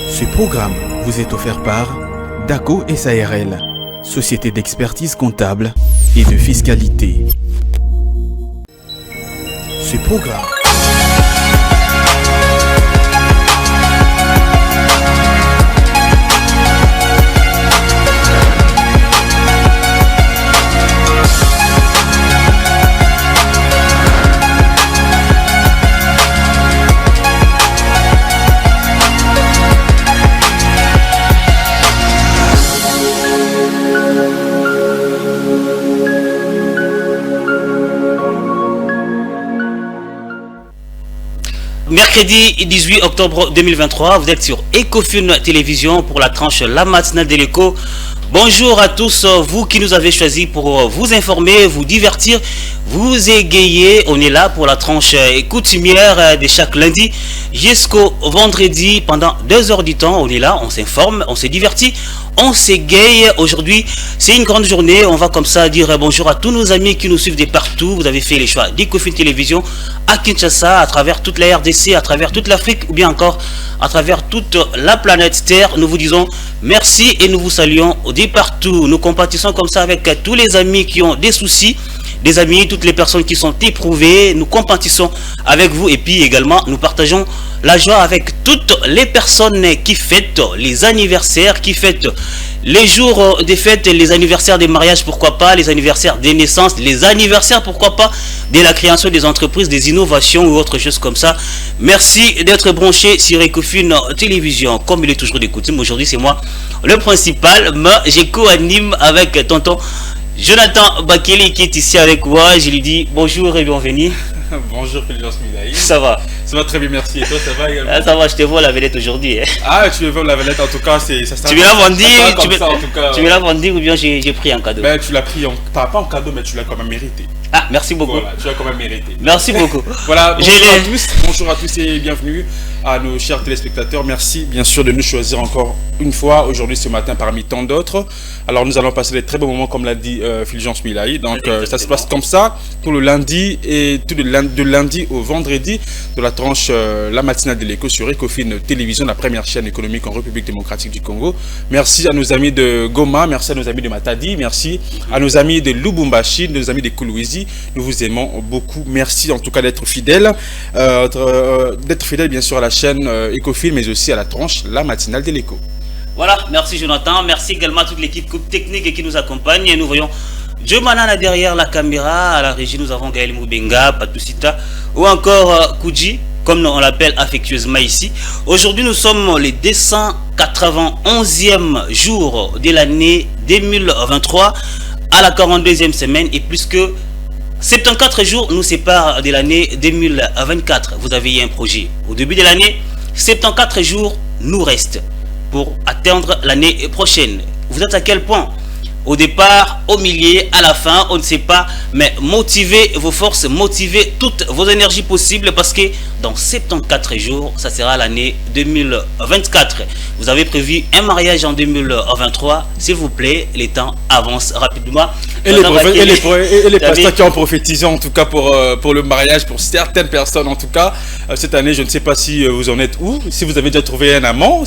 Ce programme vous est offert par DACO SARL, Société d'expertise comptable et de fiscalité. Ce programme Mercredi 18 octobre 2023, vous êtes sur Ecofin Télévision pour la tranche La Matinale de l'Écho. Bonjour à tous, vous qui nous avez choisi pour vous informer, vous divertir, vous égayer. On est là pour la tranche coutumière de chaque lundi jusqu'au vendredi. Pendant 2 heures du temps, on est là, on s'informe, on se divertit, on s'égaye. Aujourd'hui, c'est une grande journée. On va comme ça dire bonjour à tous nos amis qui nous suivent de partout. Vous avez fait les choix d'Ecofin Télévision à Kinshasa, à travers toute la RDC, à travers toute l'Afrique ou bien encore à travers toute la planète Terre. Nous vous disons merci et nous vous saluons de partout. Nous compatissons comme ça avec tous les amis qui ont des soucis, des amis, toutes les personnes qui sont éprouvées. Nous compatissons avec vous et puis également nous partageons la joie avec toutes les personnes qui fêtent les anniversaires, qui fêtent les jours des fêtes, les anniversaires des mariages, pourquoi pas, les anniversaires des naissances, les anniversaires, pourquoi pas, de la création des entreprises, des innovations ou autre chose comme ça. Merci d'être branché sur Ecofin Télévision. Comme il est toujours de coutume, aujourd'hui c'est moi le principal, mais je co-anime avec tonton Jonathan Bakeli qui est ici avec moi. Je lui dis bonjour et bienvenue. Bonjour Fulgence Milaï. Ça va? Ça va très bien, merci. Et toi, ça va également? Ça va, je te vois la vedette aujourd'hui. Hein. Ah, tu me vois la vedette, en tout cas, c'est ça. Tu me l'as vendu, tu me l'as vendu vendu ou bien j'ai pris en cadeau? Ben, tu l'as pris, pas en cadeau, mais tu l'as quand même mérité. Ah, merci beaucoup. Voilà, tu l'as quand même mérité. Merci beaucoup. Voilà, bonjour à tous et bienvenue à nos chers téléspectateurs. Merci bien sûr de nous choisir encore une fois aujourd'hui ce matin parmi tant d'autres. Alors nous allons passer des très bons moments comme l'a dit Fulgence Milaï. Donc ça se passe comme ça tout le lundi et tout de lundi au vendredi de la tranche La Matinale de l'Écho sur Ecofin Télévision, la première chaîne économique en République démocratique du Congo. Merci à nos amis de Goma, merci à nos amis de Matadi, merci à nos amis de Lubumbashi, nos amis de Kolwezi. Nous vous aimons beaucoup. Merci en tout cas d'être fidèles, bien sûr à la chaîne Ecofin, mais aussi à la tranche La Matinale de l'Écho. Voilà, merci Jonathan, merci également à toute l'équipe technique qui nous accompagne. Et nous voyons Joe Manana derrière la caméra, à la régie nous avons Gaël Moubenga, Patousita ou encore Kouji, comme on l'appelle affectueusement ici. Aujourd'hui nous sommes les 291e jour de l'année 2023 à la 42e semaine et plus que 74 jours nous séparent de l'année 2024. Vous avez eu un projet au début de l'année, 74 jours nous restent pour atteindre l'année prochaine. Vous êtes à quel point? Au départ, au milieu, à la fin, on ne sait pas, mais motivez vos forces, motivez toutes vos énergies possibles parce que dans 74 jours, ça sera l'année 2024. Vous avez prévu un mariage en 2023, s'il vous plaît, les temps avancent rapidement. Et les pasteurs qui ont prophétisé en tout cas pour le mariage, pour certaines personnes en tout cas, cette année, je ne sais pas si vous en êtes où, si vous avez déjà trouvé un amant.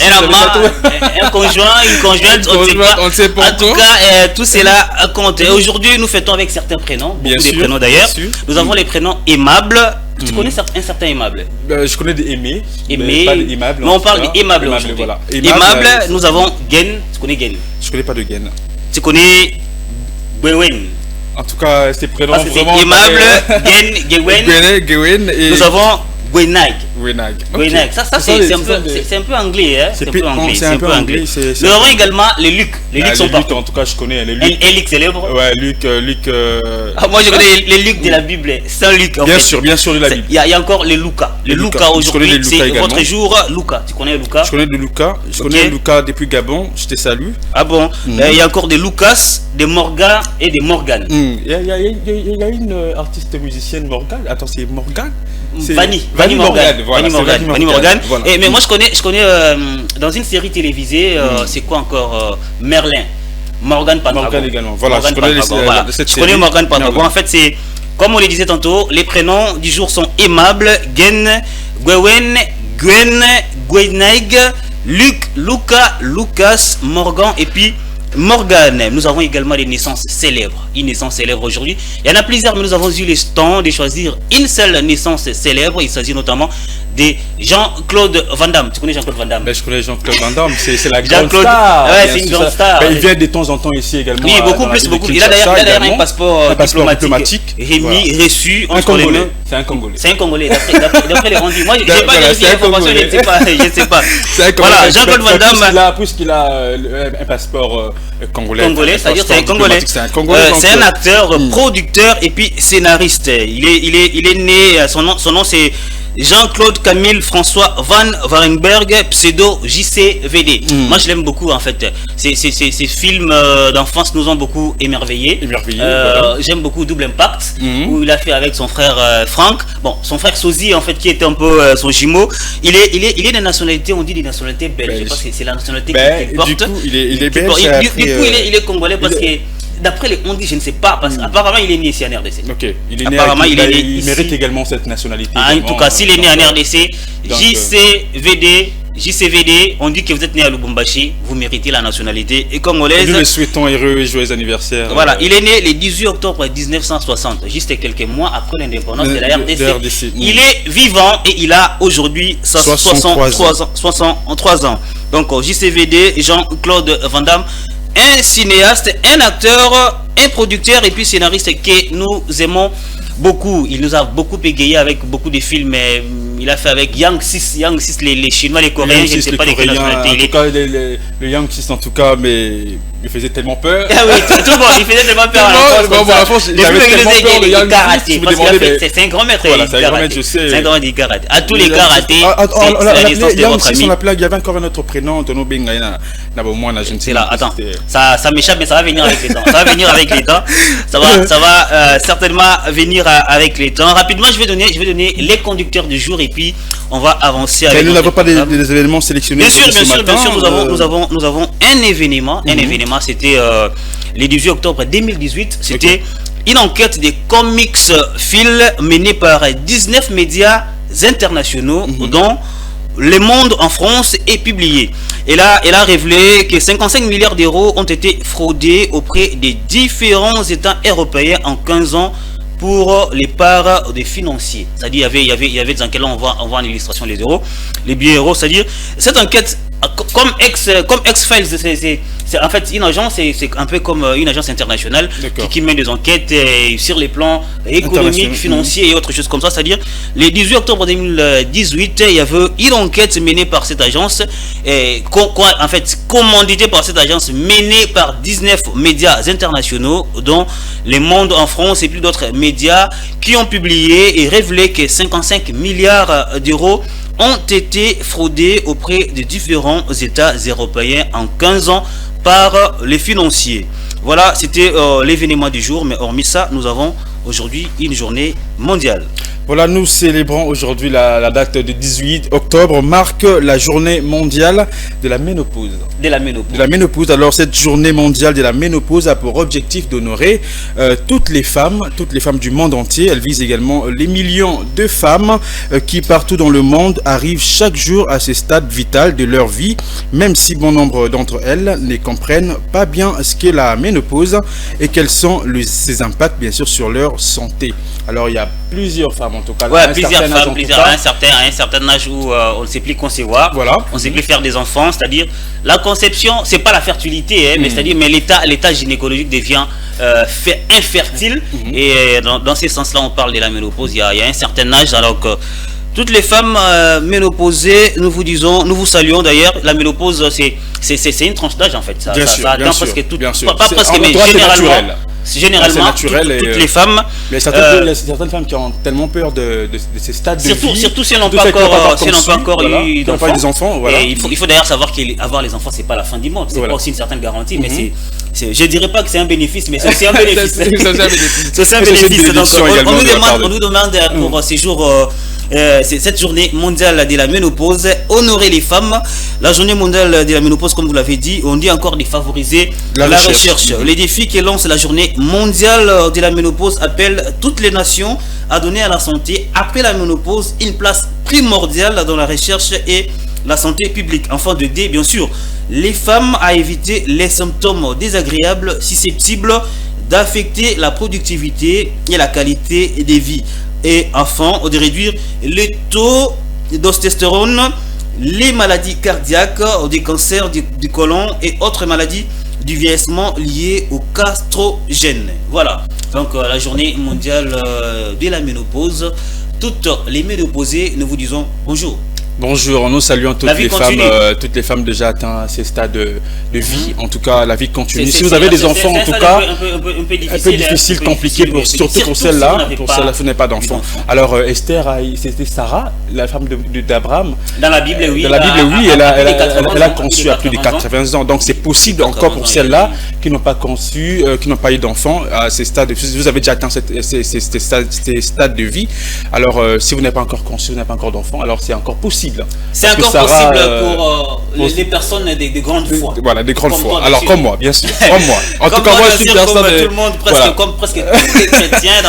Un conjoint, une conjointe, on ne sait pas. En tout cas, tout cela compte. Aujourd'hui, nous fêtons avec certains prénoms, beaucoup de prénoms d'ailleurs. Nous avons les prénoms aimables. Tu connais un certain aimable? Je connais des aimés. Aimés. Pas d'aimables. Mais on parle d'aimables aujourd'hui. Voilà. Aimable, nous avons Gen. Tu connais Gen? Je connais pas de Gen. Tu connais Gwewen? En tout cas, ces prénoms vraiment aimable, Gen, Gewen. Et nous avons Gwenag. Okay. Ça c'est un peu anglais, hein? C'est un peu anglais. Nous avons également les Luc. Les Luc sont partout. En tout cas, je connais les Luc. Un Luc célèbre. Ouais, Luc. Moi, je connais les Luc de la Bible. Saint Luc. Bien sûr, de la Bible. Il y a encore les Lucas. Les Lucas aujourd'hui, c'est votre jour. Lucas. Tu connais Lucas? Je connais de Lucas. Je connais Lucas depuis Gabon. Je te salue. Ah bon? Il y a encore des Lucas, des Morgan et des Morgan. Il y a une artiste musicienne Morgan. Attends, c'est Morgan? Vanny Morgan. Mais moi je connais dans une série télévisée, c'est quoi encore, Merlin. Morgan Pantragon. Morgan également. Voilà, je connais Morgan Pantragon. En fait, c'est comme on le disait tantôt, les prénoms du jour sont aimables. Gen, Gwewen, Gwen, Gwenaig, Lucas, Morgan et puis Morgan. Nous avons également des naissances célèbres. Une naissance célèbre aujourd'hui. Il y en a plusieurs, mais nous avons eu le temps de choisir une seule naissance célèbre. Il s'agit notamment de Jean-Claude Van Damme. Tu connais Jean-Claude Van Damme? Je connais Jean-Claude Van Damme, c'est la grande star. Ouais, c'est une grande star. Il vient de temps en temps ici également. Oui, beaucoup. Il a d'ailleurs un passeport diplomatique reçu entre les mains. C'est un Congolais. C'est un Congolais, d'après les rendus. Moi, je n'ai pas vérifié l'information, je ne sais pas. Voilà, Jean-Claude Van Damme. Puisqu'il a un passeport congolais. C'est-à-dire c'est un Congolais. C'est un acteur, producteur et puis scénariste. Il est né, son nom c'est Jean-Claude Camille François Van Varenberg, pseudo JCVD. Moi je l'aime beaucoup en fait. Ces films d'enfance nous ont beaucoup émerveillés. Voilà. J'aime beaucoup Double Impact, où il a fait avec son frère Franck. Bon, son frère Sozy en fait, qui était un peu son jumeau. Il est de nationalité, on dit des nationalités belges. Je pense que c'est la nationalité qu'il porte. Du coup, il est belge. Du coup, il est congolais parce que d'après les on dit, je ne sais pas, parce qu'apparemment il est né ici en RDC. Ok, il est né apparemment il mérite également cette nationalité. En tout cas, s'il est né en RDC, JCVD, on dit que vous êtes né à Lubumbashi, vous méritez la nationalité et congolaise. Nous le souhaitons heureux et joyeux anniversaire. Voilà, il est né le 18 octobre 1960, juste quelques mois après l'indépendance de la RDC. Il est vivant et il a aujourd'hui 63 ans. Donc JCVD, Jean-Claude Van Damme, un cinéaste, un acteur, un producteur et puis scénariste que nous aimons beaucoup. Il nous a beaucoup égayé avec beaucoup de films. Il a fait avec Yang 6, les Chinois, les Coréens, je ne sais pas de quelle nationalité il est. En tout cas, le Yang 6 en tout cas, mais il faisait tellement peur. Ah oui, tout le monde, il faisait tellement peur. J'avais tellement peur de Yang 6. C'est un grand maître. Voilà, c'est un grand maître, je sais. C'est un grand maître du karaté. À tous les karatés, c'est la naissance de votre ami. Il y avait encore un autre prénom, Tono Bengaïna. C'est là, attends, ça m'échappe, mais ça va venir avec les temps. Ça va certainement venir avec les temps. Rapidement, je vais donner les conducteurs du jour et puis on va avancer avec. Mais nous n'avons pas des événements sélectionnés. Bien sûr, nous avons un événement. C'était le 18 octobre 2018. C'était une enquête des Comics Phil menée par 19 médias internationaux dont Le Monde en France est publié. Elle a révélé que 55 milliards d'euros ont été fraudés auprès des différents États européens en 15 ans pour les parts des financiers. C'est-à-dire, il y avait des enquêtes, là on voit en illustration les euros, les billets euros, c'est-à-dire, cette enquête, comme X-Files, c'est en fait une agence, c'est un peu comme une agence internationale qui mène des enquêtes sur les plans économiques, financiers et autres choses comme ça. C'est-à-dire, le 18 octobre 2018, il y avait une enquête menée par cette agence, en fait, commanditée par cette agence, menée par 19 médias internationaux, dont Le Monde en France et plus d'autres médias, qui ont publié et révélé que 55 milliards d'euros ont été fraudés auprès de différents États européens en 15 ans par les financiers. Voilà, c'était l'événement du jour, mais hormis ça, nous avons aujourd'hui une journée mondiale. Voilà, nous célébrons aujourd'hui la date de 18 octobre, marque la journée mondiale de la ménopause. De la ménopause. Alors, cette journée mondiale de la ménopause a pour objectif d'honorer toutes les femmes du monde entier. Elle vise également les millions de femmes qui, partout dans le monde, arrivent chaque jour à ce stade vital de leur vie, même si bon nombre d'entre elles ne comprennent pas bien ce qu'est la ménopause et quels sont ses impacts, bien sûr, sur leur santé. Alors, il y a plusieurs femmes en tout cas. Ouais, plusieurs femmes, à un certain âge où on ne sait plus concevoir, on ne sait plus faire des enfants, c'est-à-dire la conception, c'est pas la fertilité, mais c'est-à-dire l'état gynécologique devient infertile et dans ce sens-là, on parle de la ménopause. Il y a un certain âge, alors que toutes les femmes ménopausées, nous vous saluons d'ailleurs. La ménopause, c'est une tranche d'âge en fait. Ça atteint presque tout, pas presque, mais généralement, toutes les femmes. Mais il y a certaines femmes qui ont tellement peur de ces stades de vie. Surtout si elles n'ont pas encore eu d'enfants. Voilà. Il faut d'ailleurs savoir qu'avoir les enfants, c'est pas la fin du monde. C'est pas aussi une certaine garantie, mais je dirais pas que c'est un bénéfice, mais c'est un bénéfice. C'est un bénéfice. Donc, on nous demande pour ces jours. Cette journée mondiale de la ménopause, honorer les femmes. La journée mondiale de la ménopause, comme vous l'avez dit, on dit encore de favoriser la recherche. Les défis que lance la journée mondiale de la ménopause appellent toutes les nations à donner à la santé après la ménopause une place primordiale dans la recherche et la santé publique. Afin d'aider, bien sûr, les femmes à éviter les symptômes désagréables susceptibles d'affecter la productivité et la qualité des vies. Et afin de réduire le taux d'ostostérone, les maladies cardiaques, des cancers du côlon et autres maladies du vieillissement liées au castrogène. Voilà, donc la journée mondiale de la ménopause. Toutes les ménopausées, nous vous disons bonjour. Bonjour, nous saluons toutes les femmes déjà atteintes à ces stades de vie. En tout cas, la vie continue. Si vous avez des enfants, en tout cas, un peu difficile, compliqué, surtout pour celle-là, qui n'a pas d'enfant. Alors, Esther, c'était Sarah, la femme d'Abraham. Dans la Bible, oui. Dans la Bible, oui, elle a conçu à plus de 80 ans. Donc, c'est possible encore pour celles-là qui n'ont pas conçu, qui n'ont pas eu d'enfant à ces stades. Vous avez déjà atteint ces stades de vie. Alors, si vous n'avez pas encore conçu, vous n'avez pas encore d'enfant, alors c'est encore possible. C'est encore possible pour les personnes des grandes foi. Voilà, des grandes foi. Alors comme moi, bien sûr. Comme moi. En tout cas, moi je suis une personne. Tout le monde, comme presque tous les chrétiens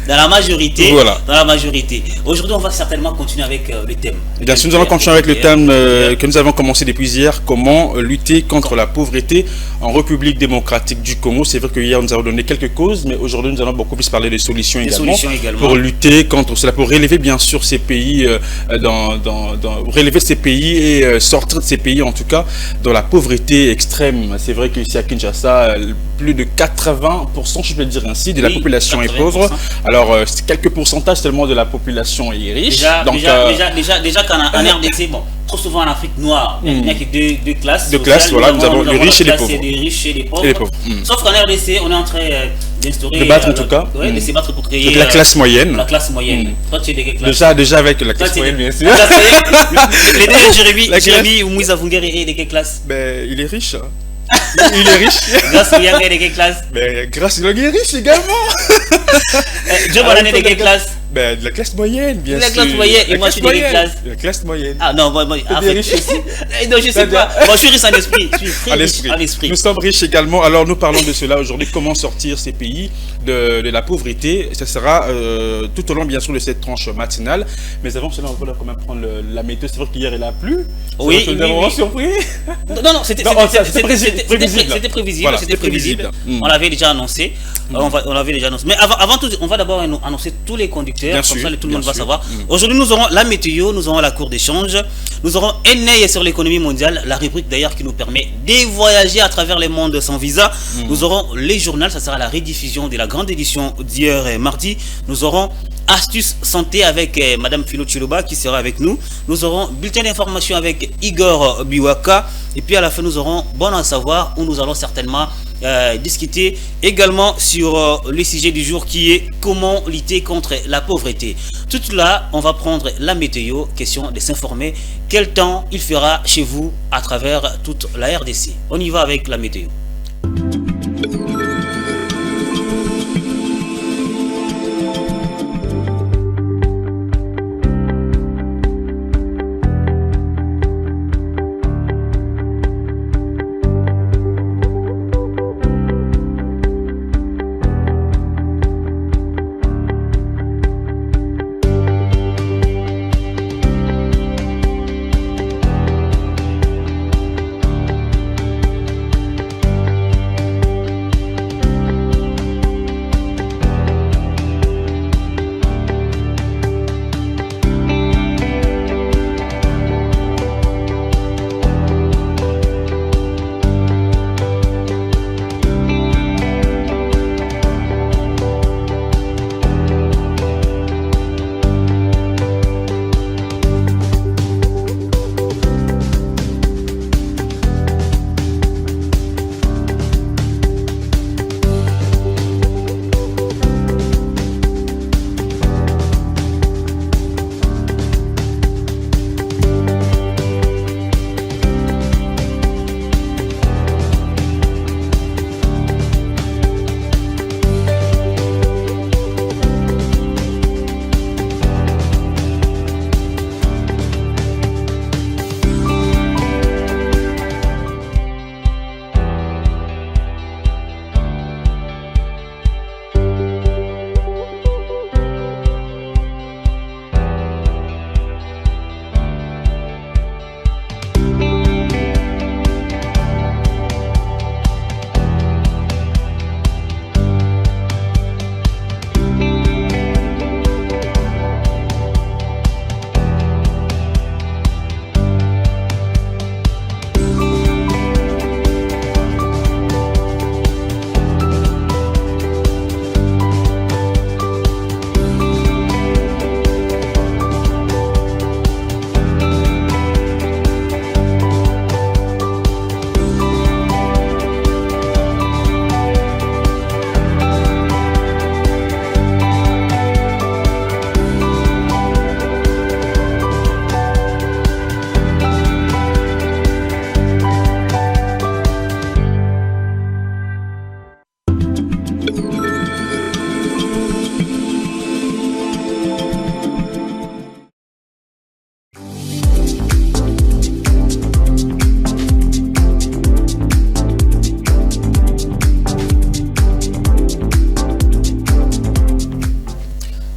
dans la majorité. Voilà. Dans la majorité. Aujourd'hui, on va certainement continuer avec le thème. Bien sûr, nous allons continuer avec le thème que nous avons commencé depuis hier. Comment lutter contre la pauvreté en République démocratique du Congo. C'est vrai que hier nous avons donné quelques causes, mais aujourd'hui nous allons beaucoup plus parler des solutions également. Pour lutter contre cela, pour relever bien sûr ces pays relever ces pays et sortir de ces pays en tout cas dans la pauvreté extrême. C'est vrai qu'ici à Kinshasa, plus de 80%, je peux le dire ainsi, de la population 80%. Est pauvre. Alors quelques pourcentages seulement de la population est riche. Déjà qu'en RDC, bon, trop souvent en Afrique noire, il n'y a que deux classes. Deux classes, voilà, nous avons les riches et les pauvres. Les riches et les pauvres. Sauf qu'en RDC, on est en train d'instaurer. De battre en tout cas. Oui, de se battre pour créer. La classe moyenne. La classe moyenne. Toi, tu es de quelle classe? Déjà avec la classe moyenne, bien sûr. Les deux, Jérémy ou Mouisa Vungeri est de quelle classe? Ben, il est riche. Il est riche. Grâce au Yanga de quelle classe? Ben, grâce au Yanga est riche également. Joe Banane de quelle classe? Ben, de la classe moyenne, bien sûr. De la classe moyenne, et moi je suis de quelle classe? De la classe moyenne. Ah non, moi tu es riche aussi. Non, je sais pas. Moi je suis riche en esprit. Je suis très riche en esprit. Nous sommes riches également. Alors nous parlons de cela aujourd'hui. Comment sortir ces pays de la pauvreté? Ce sera tout au long, bien sûr, de cette tranche matinale. Mais avant cela, on va quand même prendre la météo. C'est vrai qu'hier il a plu. Oui. Nous avons surpris. Non, c'était prévisible. C'était prévisible. On l'avait déjà annoncé. On l'avait déjà annoncé. Mais avant tout, on va d'abord annoncer tous les conducteurs. Comme ça, tout le monde va savoir. Aujourd'hui, nous aurons la météo, nous aurons la cour d'échange, nous aurons un œil sur l'économie mondiale, la rubrique d'ailleurs qui nous permet de voyager à travers le monde sans visa. Nous aurons les journaux, ça sera la rediffusion de la grande édition d'hier mardi. Nous aurons astuces santé avec Madame Philo Chiloba qui sera avec nous. Nous aurons bulletin d'information avec Igor Biwaka. Et puis à la fin, nous aurons bon à savoir où nous allons certainement discuter également sur le sujet du jour qui est comment lutter contre la pauvreté. Tout là, on va prendre la météo, question de s'informer quel temps il fera chez vous à travers toute la RDC. On y va avec la météo.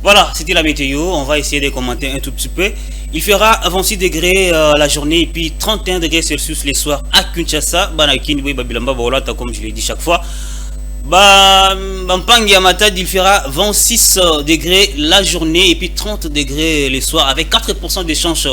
Voilà, c'était la météo. On va essayer de commenter un tout petit peu. Il fera 26 degrés la journée et puis 31 degrés Celsius les soirs à Kinshasa. Banakin, Babilamba, Bolata, comme je l'ai dit chaque fois. Bampang Yamatad, il fera 26 degrés la journée et puis 30 degrés les soirs avec 4% des chances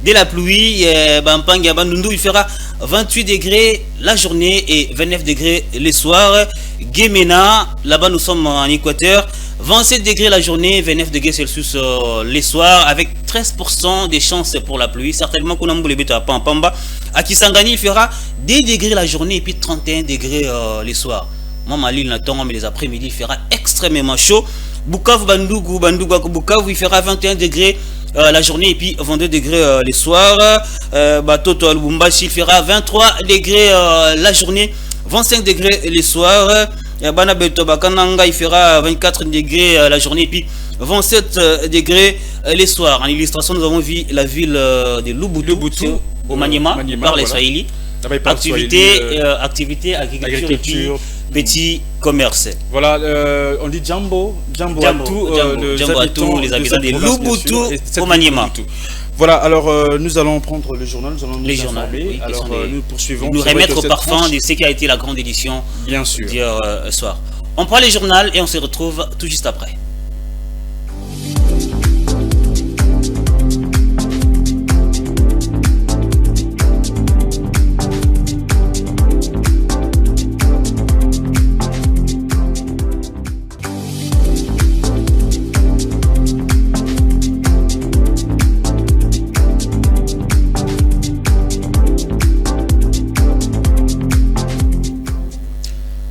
de la pluie. Bampang Yabanundu, il fera 28 degrés la journée et 29 degrés les soirs. Gemena, là-bas nous sommes en Équateur, 27 degrés la journée, 29 degrés Celsius les soirs, avec 13% des chances pour la pluie. Certainement qu'on a les bêtes à Pampamba. À Kisangani, il fera 10 degrés la journée et puis 31 degrés les soirs. Moi, Malil n'attend, mais les après-midi, il fera extrêmement chaud. Bukavu, Bandungu, Bukavu, il fera 21 degrés la journée et puis 22 degrés les soirs. Batoto, Lubumbashi, il fera 23 degrés la journée, 25 degrés les soirs. Banabeto Bakananga, il fera 24 degrés la journée et puis 27 degrés les soirs. En illustration, nous avons vu la ville de Lubutu au Maniema, par les Swahili. Activité, agriculture et puis petit commerce. Voilà, on dit Jambo à tous les habitants de Lubutu au Maniema. Voilà, alors nous allons prendre le journal, nous allons nous informer. Oui, alors nous poursuivons. Nous remettre au parfum de ce qui a été la grande édition bien sûr d'hier soir. On prend les journaux et on se retrouve tout juste après.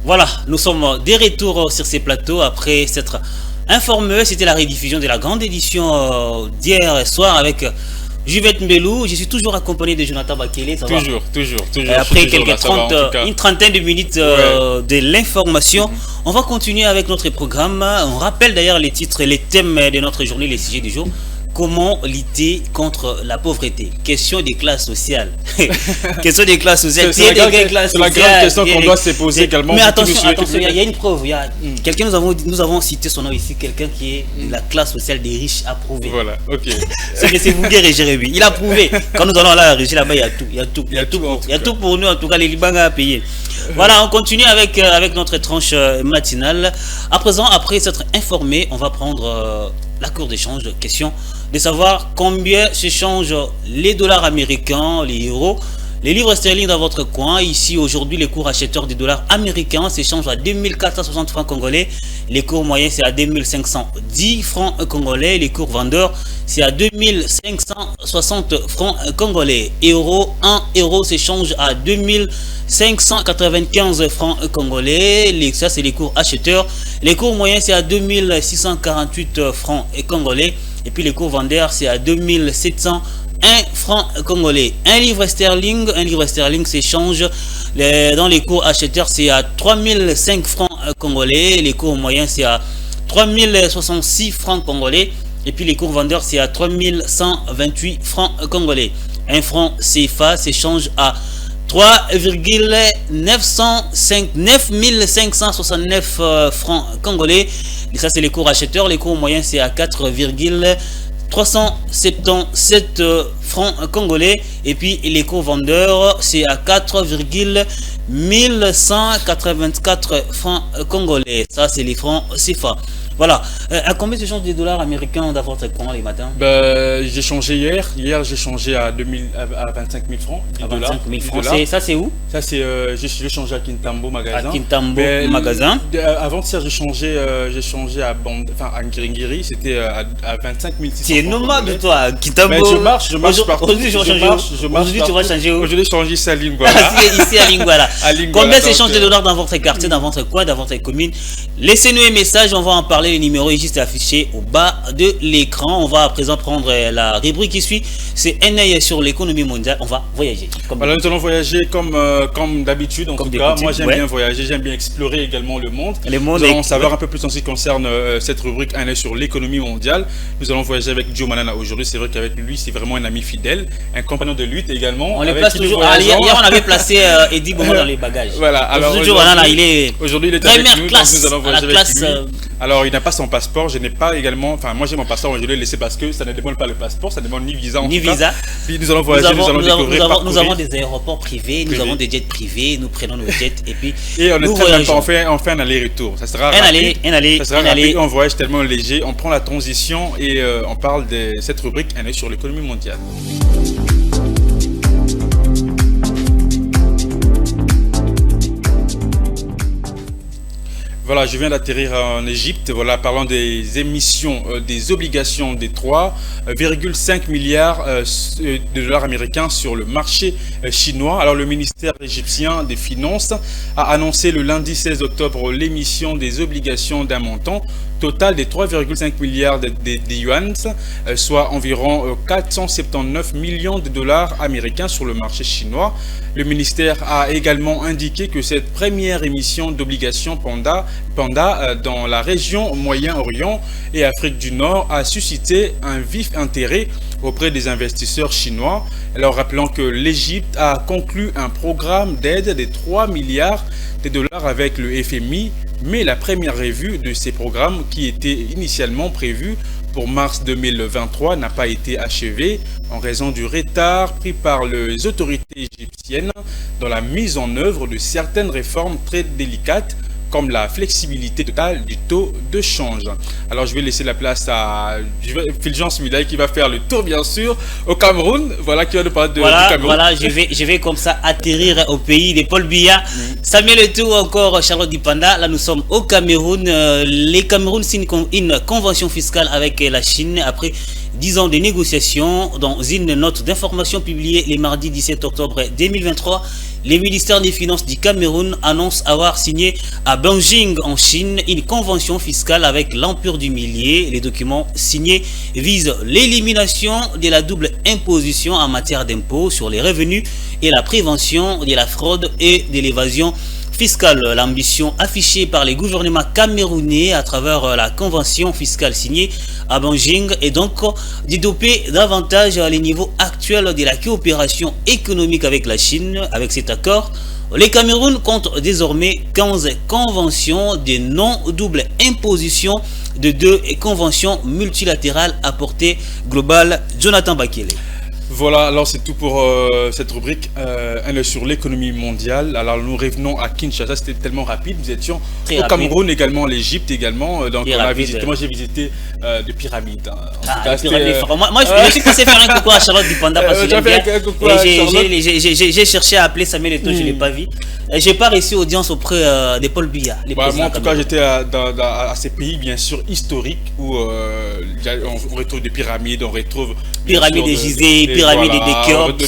Voilà, nous sommes de retour sur ces plateaux après s'être informés. C'était la rediffusion de la grande édition d'hier soir avec Juvette Mbelou. Je suis toujours accompagné de Jonathan Bakele. Toujours. Après une trentaine de minutes de l'information, on va continuer avec notre programme. On rappelle d'ailleurs les titres et les thèmes de notre journée, les sujets du jour. Comment lutter contre la pauvreté? Question des classes sociales. Question des classes sociales. C'est la grande question qu'on doit se poser également. Mais attention, il y a une preuve. Quelqu'un, nous avons cité son nom ici, quelqu'un qui est de la classe sociale des riches approuvé. Voilà, ok. C'est Vulgaire et Jérémy. Il a prouvé. Quand nous allons à la régie là-bas, il y a tout. Il y a tout pour nous, en tout cas, les Libanga à payer. Voilà, on continue avec notre tranche matinale. À présent, après s'être informé, on va prendre la cour d'échange. Question de savoir combien s'échangent les dollars américains, les euros, les livres sterling dans votre coin. Ici, aujourd'hui, les cours acheteurs des dollars américains s'échangent à 2460 francs congolais. Les cours moyens, c'est à 2510 francs congolais. Les cours vendeurs, c'est à 2560 francs congolais. 1 euro s'échange à 2595 francs congolais. Ça, c'est les cours acheteurs. Les cours moyens, c'est à 2648 francs congolais. Et puis les cours vendeurs, c'est à 2701 francs congolais. Un livre sterling s'échange dans les cours acheteurs, c'est à 3005 francs congolais. Les cours moyens, c'est à 3066 francs congolais. Et puis les cours vendeurs, c'est à 3128 francs congolais. Un franc CFA s'échange à 9569 francs congolais. Et ça, c'est les cours acheteurs. Les cours moyens, c'est à 4,377 francs congolais. Et puis les cours vendeurs, c'est à 4,1184 francs congolais. Ça, c'est les francs CFA. Voilà. À combien se change des dollars américains dans votre compte les matins? J'ai changé hier. Hier, j'ai changé à 25 000 francs. À 25 000 francs. Ça, c'est où? Ça, c'est. J'ai changé à Kintambo magasin. À Kintambo magasin. Avant ça, j'ai changé à Ngiringiri. C'était à 25 600. Tu es nomade, toi, Kintambo. Mais je marche partout. Aujourd'hui, tu vas changer où? Aujourd'hui, je change ici à Lingwala. Ici à Lingwala. Combien s'échange de dollars dans votre quartier, dans votre coin, dans votre commune? Laissez-nous un message, on va en parler. Le numéro est juste affiché au bas de l'écran. On va à présent prendre la rubrique qui suit. C'est un œil sur l'économie mondiale. On va voyager. Voilà, nous allons voyager comme d'habitude. En tout cas, moi j'aime bien voyager, j'aime bien explorer également le monde. Nous allons savoir un peu plus en ce qui concerne cette rubrique, un œil sur l'économie mondiale. Nous allons voyager avec Joe Manana aujourd'hui. C'est vrai qu'avec lui, c'est vraiment un ami fidèle, un compagnon de lutte également. On les place toujours. Hier, on avait placé Eddie Bomo dans les bagages. Voilà. Alors aujourd'hui, il est première classe. classe. Nous allons voyager avec lui. Alors, il n'a pas son passeport. Je n'ai pas également. Enfin, moi, j'ai mon passeport, mais je l'ai laissé parce que ça ne demande pas le passeport, ça ne demande ni visa. Ni visa. Puis nous allons voyager, nous allons découvrir. Nous avons des aéroports privés, nous avons des jets privés, nous prenons nos jets et puis. Et on est très sympa, on fait un aller-retour. Ça sera rapide. Ça sera rapide. On voyage tellement léger. On prend la transition et on parle de cette rubrique Un œil sur l'économie mondiale. Voilà, je viens d'atterrir en Égypte. Voilà, parlant des émissions, des obligations des 3,5 milliards de dollars américains sur le marché chinois. Alors, le ministère égyptien des Finances a annoncé le lundi 16 octobre l'émission des obligations d'un montant total des 3,5 milliards de yuan, soit environ 479 millions de dollars américains sur le marché chinois. Le ministère a également indiqué que cette première émission d'obligations Panda dans la région Moyen-Orient et Afrique du Nord a suscité un vif intérêt auprès des investisseurs chinois. Alors rappelons que l'Égypte a conclu un programme d'aide de 3 milliards de dollars avec le FMI, mais la première revue de ces programmes qui était initialement prévue pour mars 2023 n'a pas été achevée en raison du retard pris par les autorités égyptiennes dans la mise en œuvre de certaines réformes très délicates comme la flexibilité totale du taux de change. Alors je vais laisser la place à Fulgence Milaye qui va faire le tour bien sûr au Cameroun. Voilà, qui va nous parler du Cameroun. Voilà, je vais comme ça atterrir au pays de Paul Biya. Samuel Eto'o ou encore Charlotte Dipanda. Là nous sommes au Cameroun. Les Cameroun signent une convention fiscale avec la Chine après 10 ans de négociations. Dans une note d'information publiée le mardi 17 octobre 2023, le ministère des Finances du Cameroun annonce avoir signé à Beijing en Chine une convention fiscale avec l'Empire du Milieu. Les documents signés visent l'élimination de la double imposition en matière d'impôts sur les revenus et la prévention de la fraude et de l'évasion fiscale. L'ambition affichée par les gouvernements camerounais à travers la convention fiscale signée à Beijing est donc de doper davantage les niveaux actuels de la coopération économique avec la Chine. Avec cet accord, le Cameroun compte désormais 15 conventions de non-double imposition de 2 conventions multilatérales à portée globale. Jonathan Bakele. Voilà, alors c'est tout pour cette rubrique un œil sur l'économie mondiale. Alors nous revenons à Kinshasa, c'était tellement rapide. Nous étions au Cameroun également, l'Égypte également. Donc on a visité, moi j'ai visité des pyramides. Moi je suis passé faire un coucou à Charlotte Dipanda parce que j'ai cherché à appeler Samuel Eto'o, je ne l'ai pas vu. J'ai pas réussi audience auprès de Paul Biya. Moi en tout cas j'étais à ces pays bien sûr historiques où on retrouve des pyramides, on retrouve pyramides des Gizeh, pyramides des Khéops, des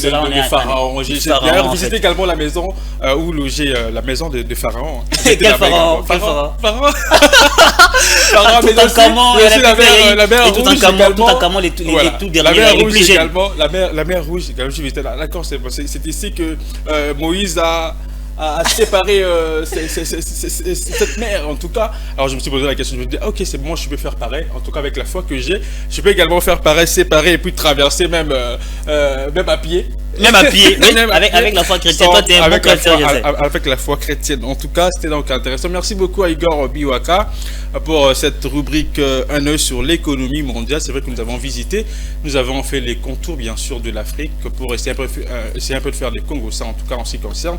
pharaons. J'ai d'ailleurs visité également la maison où logeait la maison de pharaons. Quel pharaon? Pharaon, mais aussi la mer rouge également, les tout derniers, les plus jeunes. La mer rouge également, j'ai visité là. D'accord, c'est ici que Moïse a séparé cette mer en tout cas. Alors je me suis posé la question, je me dis ok, c'est bon, je peux faire pareil, en tout cas avec la foi que j'ai, je peux également faire pareil, séparer et puis traverser même à pied. Même à pied, oui, avec la foi chrétienne. Toi, tu es un bon chrétien, avec la foi chrétienne. En tout cas, c'était donc intéressant. Merci beaucoup à Igor Biwaka pour cette rubrique Un œil sur l'économie mondiale. C'est vrai que nous avons visité, nous avons fait les contours bien sûr de l'Afrique pour essayer un peu de faire des Congos. Ça, en tout cas en ce qui concerne,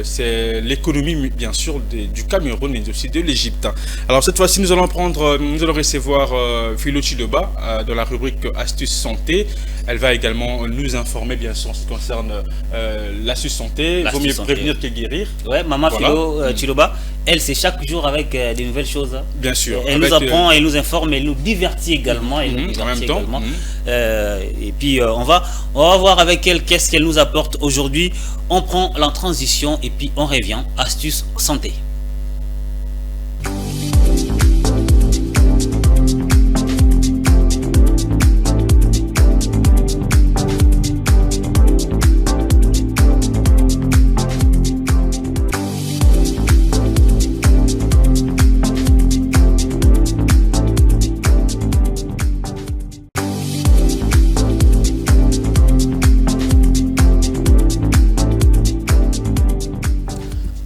c'est l'économie bien sûr du Cameroun mais aussi de l'Égypte. Alors cette fois-ci, nous allons recevoir Philo Chiloba dans la rubrique Astuces Santé. Elle va également nous informer bien sûr en ce qui concerne l'astuce santé. Il vaut mieux prévenir que guérir. Ouais, maman voilà. Philo Chiloba, elle c'est chaque jour avec des nouvelles choses. Bien sûr. Elle nous apprend, elle nous informe, elle nous divertit également. En même temps. Et puis on va voir avec elle qu'est-ce qu'elle nous apporte aujourd'hui. On prend la transition et puis on revient. Astuce santé.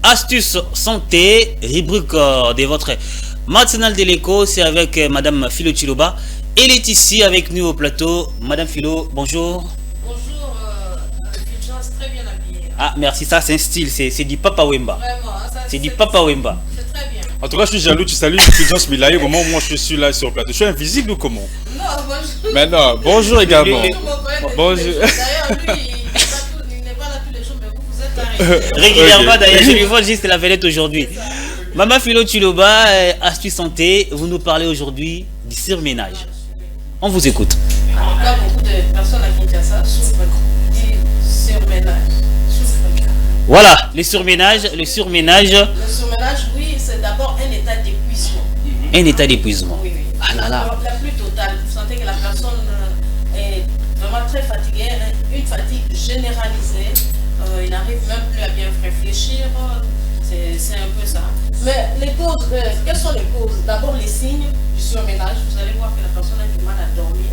Astuce santé, rubrique de votre matinale de l'écho, c'est avec Madame Philo Chiloba. Elle est ici avec nous au plateau. Madame Philo, bonjour. Bonjour, Fulgence, très bien habillée. Ah, merci, ça c'est un style, c'est du Papa Wemba. Vraiment, c'est du Papa Wemba. C'est très bien. En tout cas, je suis jaloux, tu salues Fulgence Milaye au moment où moi je suis là sur le plateau. Je suis invisible ou comment? Non, bonjour. Mais non, bonjour également. Bonjour. D'ailleurs, lui, il n'est pas là tous les jours, mais vous êtes arrêté. Régulièrement Ok. d'ailleurs, je lui vois juste la vedette aujourd'hui. Maman Philo Chiloba, astuce santé, vous nous parlez aujourd'hui du surménage. On vous écoute. En tout cas, beaucoup de personnes à Kinshasa souffrent du surménage. Voilà, le surménage. Le surménage, oui, c'est d'abord un état d'épuisement. Un état d'épuisement. Oui, oui. Ah là là. La plus totale. Vous sentez que la personne est vraiment très fatiguée, une fatigue généralisée. Il n'arrive même plus à bien réfléchir. C'est un peu ça. Mais les causes, quelles sont les causes? D'abord les signes du surménage. Vous allez voir que la personne a du mal à dormir.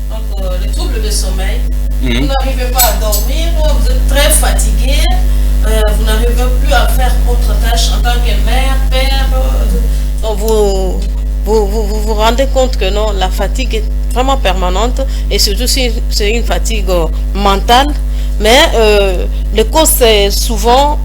Donc les troubles de sommeil. Vous n'arrivez pas à dormir, vous êtes très fatigué, vous n'arrivez plus à faire autre tâche en tant que mère, père. Donc vous rendez compte que non, la fatigue est vraiment permanente et surtout si c'est une fatigue mentale. Mais les causes, c'est souvent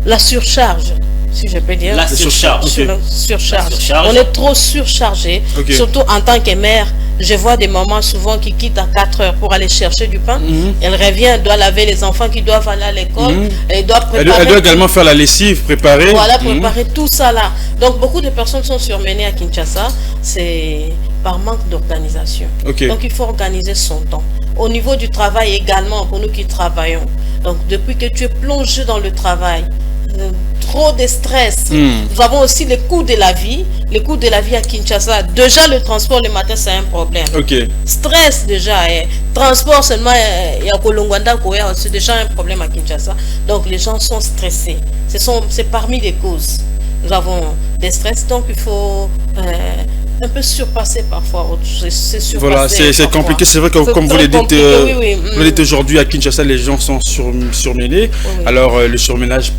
la surcharge, si je peux dire. La surcharge. Surcharge. La surcharge. On est trop surchargé, surtout en tant que mère. Je vois des mamans souvent qui quittent à 4 heures pour aller chercher du pain. Elle revient, elle doit laver les enfants qui doivent aller à l'école. Elle doit préparer. Elle doit également faire la lessive, préparer. Voilà, préparer tout ça là. Donc beaucoup de personnes sont surmenées à Kinshasa. C'est par manque d'organisation. Donc il faut organiser son temps. Au niveau du travail également, pour nous qui travaillons. Donc depuis que tu es plongé dans le travail, trop de stress. Nous avons aussi les coûts de la vie. Les coûts de la vie à Kinshasa. Déjà, le transport le matin, c'est un problème. Stress déjà. Transport seulement, il y a Kolongwanda, c'est déjà un problème à Kinshasa. Donc, les gens sont stressés. C'est parmi les causes. Nous avons des stress, donc il faut un peu surpasser parfois. Voilà, c'est compliqué. C'est vrai que comme vous le dites, aujourd'hui à Kinshasa, les gens sont surmenés. Alors, le surménage,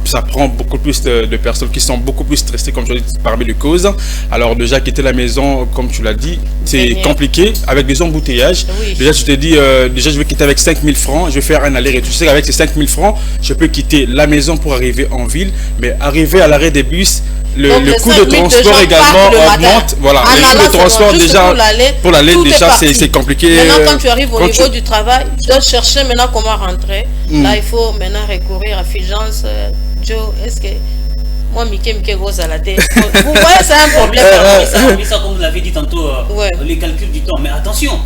ça prend beaucoup plus de personnes qui sont beaucoup plus stressées, comme je l'ai dit, parmi les causes. Alors déjà quitter la maison, comme tu l'as dit, c'est compliqué avec des embouteillages. Déjà je te dis, déjà je vais quitter avec 5000 francs, je vais faire un aller-retour. Tu sais qu'avec ces 5000 francs, je peux quitter la maison pour arriver en ville, mais arriver à l'arrêt des bus, le coût de transport également augmente. Voilà, le coût de transport déjà pour l'aller déjà c'est compliqué. Maintenant quand tu arrives au niveau du travail, tu dois chercher maintenant comment rentrer. Là il faut maintenant recourir à Fulgence. Joe, est-ce que moi Mickey gros à la tête? Vous voyez, c'est un problème. Ça, comme vous l'avez dit tantôt, les calculs du temps. Mais attention,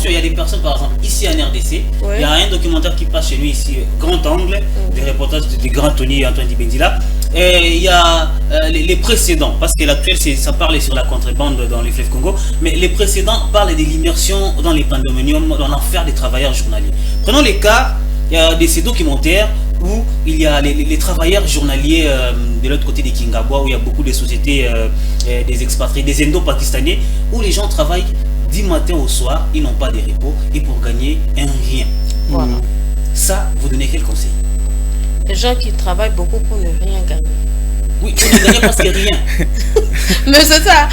il y a des personnes, par exemple, ici en RDC, il y a un documentaire qui passe chez nous ici, Grand Angle, des reportages de Grand Tony et Antoine Dibendila. Et il y a les précédents, parce que l'actuel, ça parle sur la contrebande dans les fleuves Congo, mais les précédents parlent de l'immersion dans les pandémoniums, dans l'enfer des travailleurs journaliers. Prenons les cas, il y a ces documentaires où il y a les travailleurs journaliers de l'autre côté des Kingabwa, où il y a beaucoup de sociétés, des expatriés, des Indo-Pakistanais, où les gens travaillent du matin au soir, ils n'ont pas de repos, et pour gagner un rien. Voilà. Ça, vous donnez quel conseil? Les gens qui travaillent beaucoup pour ne rien gagner. Oui, pour ne gagner parce qu'il n'y a rien. Mais c'est ça.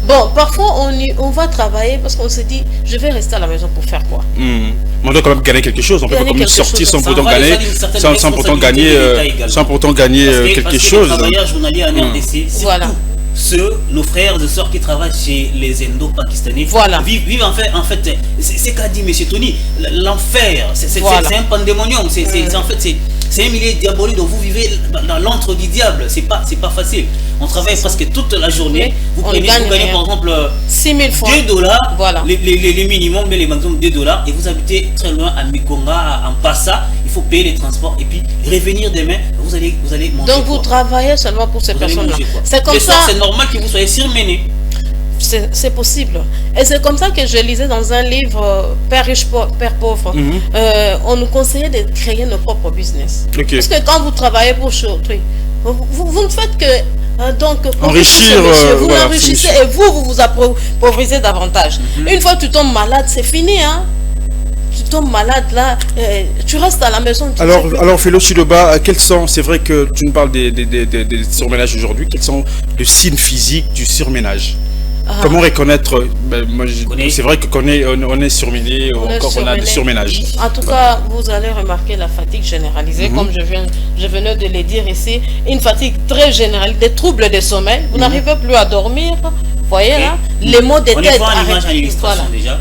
Bon, parfois on va travailler parce qu'on se dit, je vais rester à la maison pour faire quoi? On doit quand même gagner quelque chose. On peut pas comme sortir sans pourtant gagner, sans pourtant gagner quelque chose. Les travailleurs journaliers en RDC, c'est tout. Nos frères et sœurs qui travaillent chez les Indo-Pakistanais vivent en fait, c'est qu'a dit M. Tony, l'enfer, c'est un pandémonium, c'est un milieu diabolique dont vous vivez dans l'antre du diable, c'est pas facile. On travaille presque toute la journée, vous gagnez par exemple 6 000 francs, $2, les minimums, mais les maximums $2, et vous habitez très loin à Mikonga, en Passa, il faut payer les transports et puis revenir demain, vous allez manger. Donc vous travaillez seulement pour ces personnes-là. C'est comme ça. C'est normal que vous soyez surmené. C'est possible. Et c'est comme ça que je lisais dans un livre Père riche, Père pauvre. On nous conseillait de créer nos propres business. Parce que quand vous travaillez pour autrui, vous ne faites que donc enrichir, vous l'enrichissez et vous vous appauvrisez davantage. Une fois que tu tombes malade, c'est fini, hein. tu tombes malade là, tu restes à la maison. Alors Philo Chiloba, quels sont, c'est vrai que tu nous parles des surménages aujourd'hui, quels sont les signes physiques du surménage? Comment reconnaître? C'est vrai qu'on est surmené, on a des surménages. En tout cas, vous allez remarquer la fatigue généralisée, comme je venais de le dire ici, une fatigue très généralisée, des troubles de sommeil, vous n'arrivez plus à dormir. Vous voyez là, les maux de tête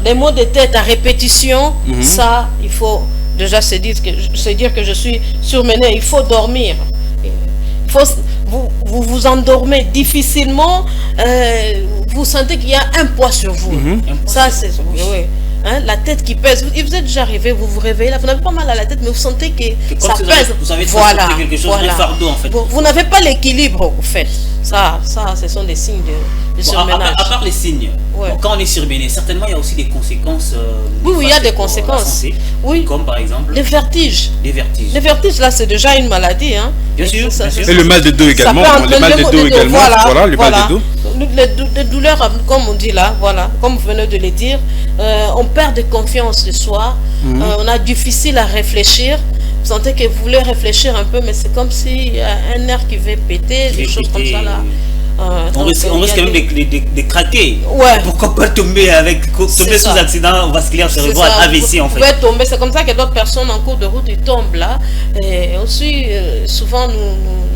les maux de tête à répétition, ça, il faut déjà se dire que je suis surmené, il faut dormir. Vous endormez difficilement, vous sentez qu'il y a un poids sur vous. Ça, c'est... Oui. Hein, la tête qui pèse, vous êtes déjà arrivé, vous vous réveillez là, vous n'avez pas mal à la tête, mais vous sentez que ça pèse. Vous avez quelque chose, un fardeau en fait. Vous n'avez pas l'équilibre, vous faites. Ça, ce sont des signes de surménage. À part les signes, quand on est surmené, certainement il y a aussi des conséquences. Oui, il y a des conséquences. Santé, oui. Comme par exemple les vertiges. Les vertiges, là, c'est déjà une maladie. Hein. Bien sûr. Et le mal de dos également. Le mal de dos également. Voilà, le mal de dos. Les douleurs, comme on dit là, voilà, comme vous venez de le dire, on perd de confiance de soi, on a difficile à réfléchir. Vous sentez que vous voulez réfléchir un peu, mais c'est comme si un nerf qui veut péter, des choses comme ça là. On risque quand même de craquer. Ouais. Pourquoi pas tomber sous accident vasculaire cérébral, AVC en fait. Vous pouvez tomber, c'est comme ça que d'autres personnes en cours de route ils tombent là. Et aussi, souvent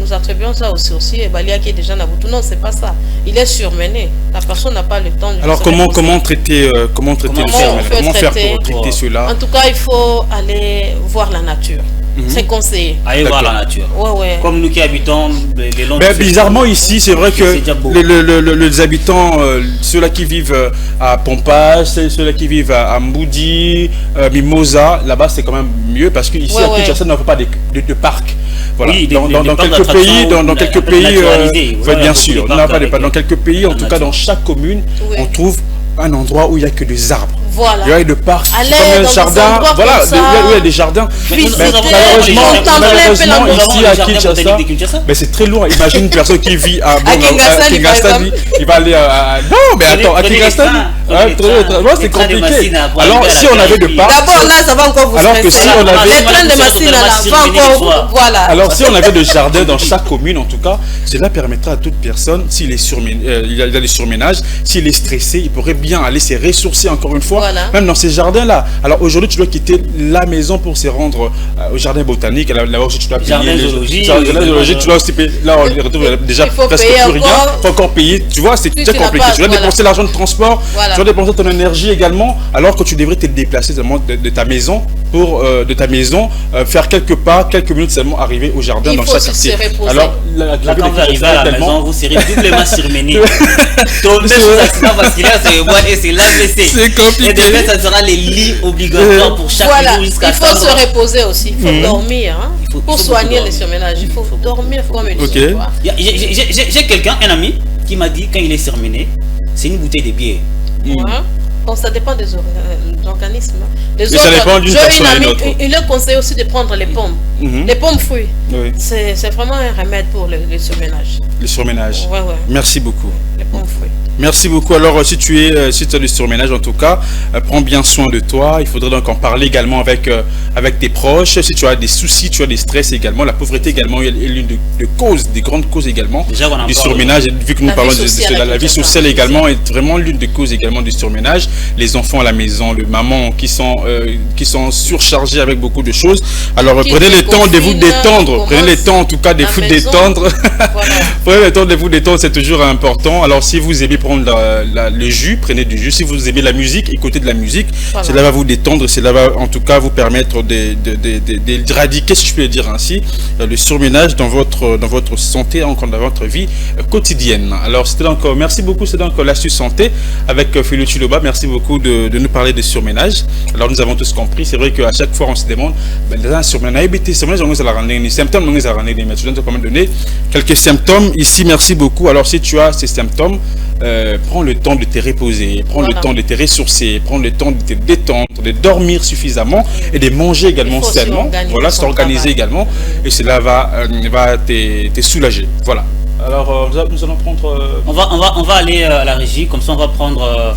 nous attribuons ça aussi. Et Balia qui est déjà Nabutu, non, c'est pas ça. Il est surmené. La personne n'a pas le temps de. Alors comment traiter comment faire pour traiter cela? En tout cas, il faut aller voir la nature. C'est conseillé. Allez voir la nature. Comme nous qui habitons les longs. Mais bizarrement ici, c'est vrai que les habitants, ceux-là qui vivent à Pompage, ceux-là qui vivent à Mboudi, Mimosa, là-bas c'est quand même mieux parce qu'ici à Kinshasa, on n'a pas de parc. Voilà. Oui, dans quelques pays, bien sûr, on n'a pas de parc. Dans quelques pays, en tout cas dans chaque commune, on trouve un endroit où il n'y a que des arbres. Voilà. Il y a des parcs, comme un jardin. Voilà, il y a des jardins. Mais malheureusement, ici à Kinshasa, mais c'est très loin. Imagine une personne qui vit à Kinshasa, il va aller à. Non, mais attends, à Kinshasa, c'est compliqué. Alors, si on avait de parcs. D'abord, là, ça va encore vous alors que si on avait. Les trains de machines, là, va encore. Voilà. Alors, si on avait de jardins dans chaque commune, en tout cas, cela permettra à toute personne, s'il est il a des surménages, s'il est stressé, il pourrait bien aller se ressourcer encore une fois. Même dans ces jardins-là. Alors aujourd'hui, tu dois quitter la maison pour se rendre au jardin botanique. Là aussi, tu dois payer. Jardin zoologique. Tu dois aussi payer. Là, on retrouve déjà presque plus rien. Il faut encore payer. Tu vois, c'est très compliqué. Tu dois dépenser l'argent de transport. Tu dois dépenser ton énergie également. Alors que tu devrais te déplacer seulement de ta maison pour faire quelques pas, quelques minutes seulement arriver au jardin dans chaque quartier. Alors, quand vous arrivez à la maison, vous serez doublement surmené. Tomber sous accident vasculaire, c'est l'AVC. C'est compliqué. Et demain, ça sera les lits obligatoires pour chaque jour jusqu'à. Il faut se reposer aussi, il faut dormir. Pour soigner les surménages, il faut dormir comme une chose. J'ai quelqu'un, un ami, qui m'a dit quand il est surmené, c'est une bouteille de bière. Bon, ça dépend des organismes. Mais ça dépend d'une personne à une autre. Il est conseillé aussi de prendre les pommes. Les pommes fruits. C'est vraiment un remède pour les surménages. Les surménages. Merci beaucoup. Les pommes fruits. Merci beaucoup. Alors, si tu as du surménage, en tout cas, prends bien soin de toi. Il faudrait donc en parler également avec tes proches. Si tu as des soucis, tu as des stress également. La pauvreté également est l'une des grandes causes également du surménage. Vu que nous parlons de la vie sociale également, est vraiment l'une des causes également du surménage. Les enfants à la maison, les mamans qui sont surchargés avec beaucoup de choses. Alors, prenez le temps de vous détendre. Prenez le temps, en tout cas, de vous détendre. Prenez le temps de vous détendre, c'est toujours important. Alors, si vous aimez prendre le jus, prenez du jus. Si vous aimez la musique, écoutez de la musique. Cela va vous détendre, cela va en tout cas vous permettre d'éradiquer, si je peux le dire ainsi, le surménage dans votre santé, encore dans votre vie quotidienne. Alors c'était donc, merci beaucoup, c'est donc l'astuce santé avec Philo Chiloba. Merci beaucoup de nous parler de surménage. Alors nous avons tous compris, c'est vrai qu'à chaque fois on se demande, dans un surménage, on a des symptômes, on a quand même donné quelques symptômes ici. Merci beaucoup. Alors si tu as ces symptômes, prends le temps de te reposer, prends le temps de te ressourcer, prends le temps de te détendre, de dormir suffisamment et de manger également sainement. Voilà, s'organiser également et cela va te soulager. Voilà. Alors nous allons prendre. On va aller à la régie, comme ça on va prendre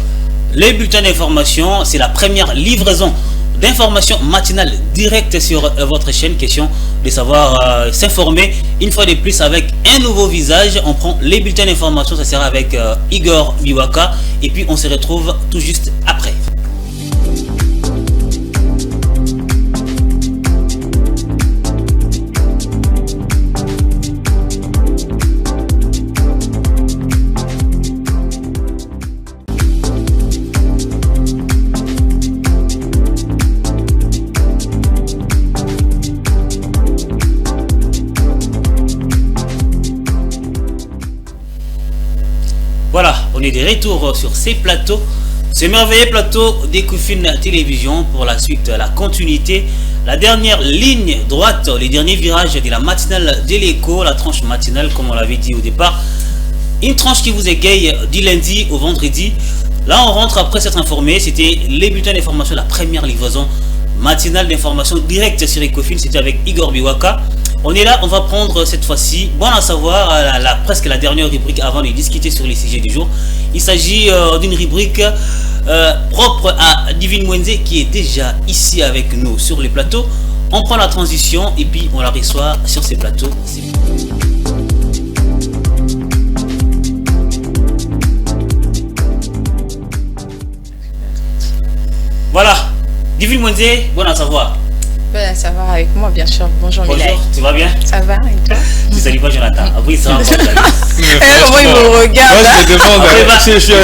les bulletins d'information. C'est la première livraison d'information matinale directe sur votre chaîne. Question de savoir s'informer une fois de plus avec un nouveau visage. On prend les bulletins d'information, ça sera avec Igor Biwaka et puis on se retrouve tout juste après. Voilà, on est de retour sur ces plateaux, ce merveilleux plateau d'Ecofin Télévision pour la suite, la continuité, la dernière ligne droite, les derniers virages de la matinale de l'écho, la tranche matinale comme on l'avait dit au départ. Une tranche qui vous égaye du lundi au vendredi. Là on rentre après s'être informé, c'était les bulletins d'information, la première livraison matinale d'information directe sur Ecofin, c'était avec Igor Biwaka. On est là, on va prendre cette fois-ci, bon à savoir, presque la dernière rubrique avant de discuter sur les sujets du jour. Il s'agit d'une rubrique propre à Divine Mwenze qui est déjà ici avec nous sur les plateaux. On prend la transition et puis on la reçoit sur ces plateaux. Voilà, Divine Mwenze, bon à savoir. Ben, ça va avec moi, bien sûr. Bonjour, Bonjour, Milaï. tu vas bien? Ça va, et toi? Tu salues pas Jonathan. Après, ça va encore. Comment il me regarde? Moi, je me demande, je suis un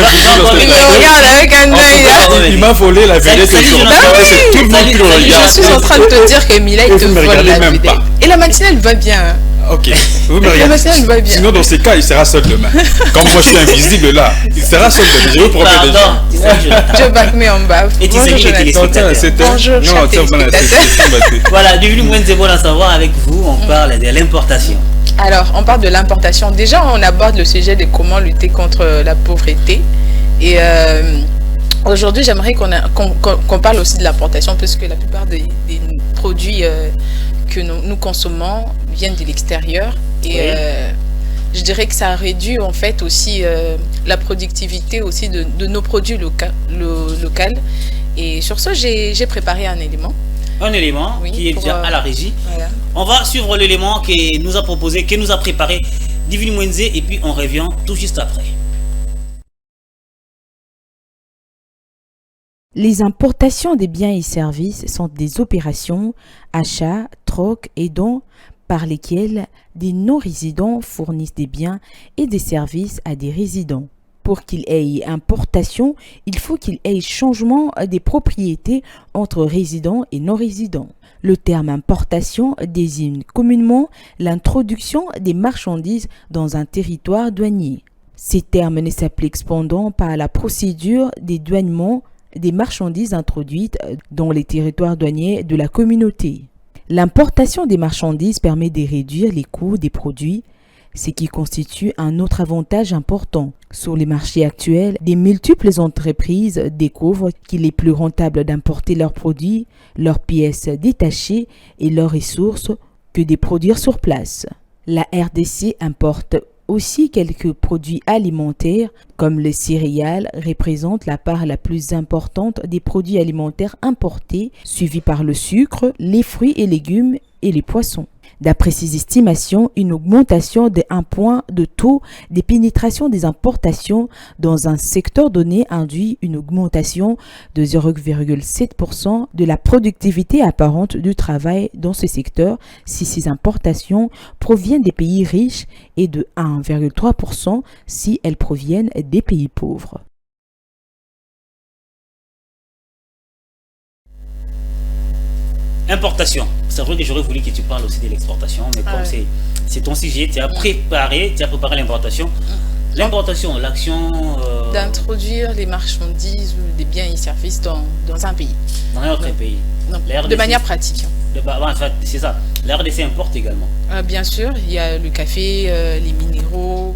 Il me regarde avec un œil là. il m'a volé la vedette aujourd'hui. C'est tout le monde qui le regarde. Je suis en train de te dire que Milaï te vole la vedette. Et la matinale va bien. Ok, vous me La regardez. matinale va bien. Sinon, dans ces cas, il sera seul demain. Comme moi, je suis invisible là, il sera seul demain. Je vous promets déjà. Pardon, tu salues Jonathan. Je back me en bas. Et tu Bonjour, salues les Jonathan. téléspectateurs. Bonjour, chers téléspectateurs. Voilà, Divine Mwenze, bon à savoir, avec vous, on parle de l'importation. Alors, on parle de l'importation. Déjà, on aborde le sujet de comment lutter contre la pauvreté. Et aujourd'hui, j'aimerais qu'on parle aussi de l'importation, puisque la plupart des produits que nous consommons viennent de l'extérieur. Et Oui. je dirais que ça réduit en fait aussi la productivité aussi de nos produits locaux. Et sur ce, j'ai préparé un élément. Un élément Oui, qui est pour, déjà à la régie. Voilà. On va suivre l'élément qui nous a proposé, qui nous a préparé Divine Mwenze et puis on revient tout juste après. Les importations des biens et services sont des opérations, achats, trocs et dons par lesquelles des non-résidents fournissent des biens et des services à des résidents. Pour qu'il y ait importation, il faut qu'il y ait changement des propriétés entre résidents et non-résidents. Le terme importation désigne communément l'introduction des marchandises dans un territoire douanier. Ces termes ne s'appliquent cependant pas à la procédure des douanements des marchandises introduites dans les territoires douaniers de la communauté. L'importation des marchandises permet de réduire les coûts des produits, ce qui constitue un autre avantage important. Sur les marchés actuels, de multiples entreprises découvrent qu'il est plus rentable d'importer leurs produits, leurs pièces détachées et leurs ressources que de produire sur place. La RDC importe aussi quelques produits alimentaires, comme les céréales représentent la part la plus importante des produits alimentaires importés, suivis par le sucre, les fruits et légumes et les poissons. D'après ces estimations, une augmentation de 1 point de taux de pénétration des importations dans un secteur donné induit une augmentation de 0,7% de la productivité apparente du travail dans ce secteur si ces importations proviennent des pays riches et de 1,3% si elles proviennent des pays pauvres. Importation. C'est vrai que j'aurais voulu que tu parles aussi de l'exportation, mais comme c'est ton sujet, tu as préparé l'importation. L'importation, l'action d'introduire les marchandises ou des biens et services dans un pays. dans un autre pays. Non, RDC, de manière pratique. En fait, c'est ça. La RDC importe également. Bien sûr, il y a le café, les minéraux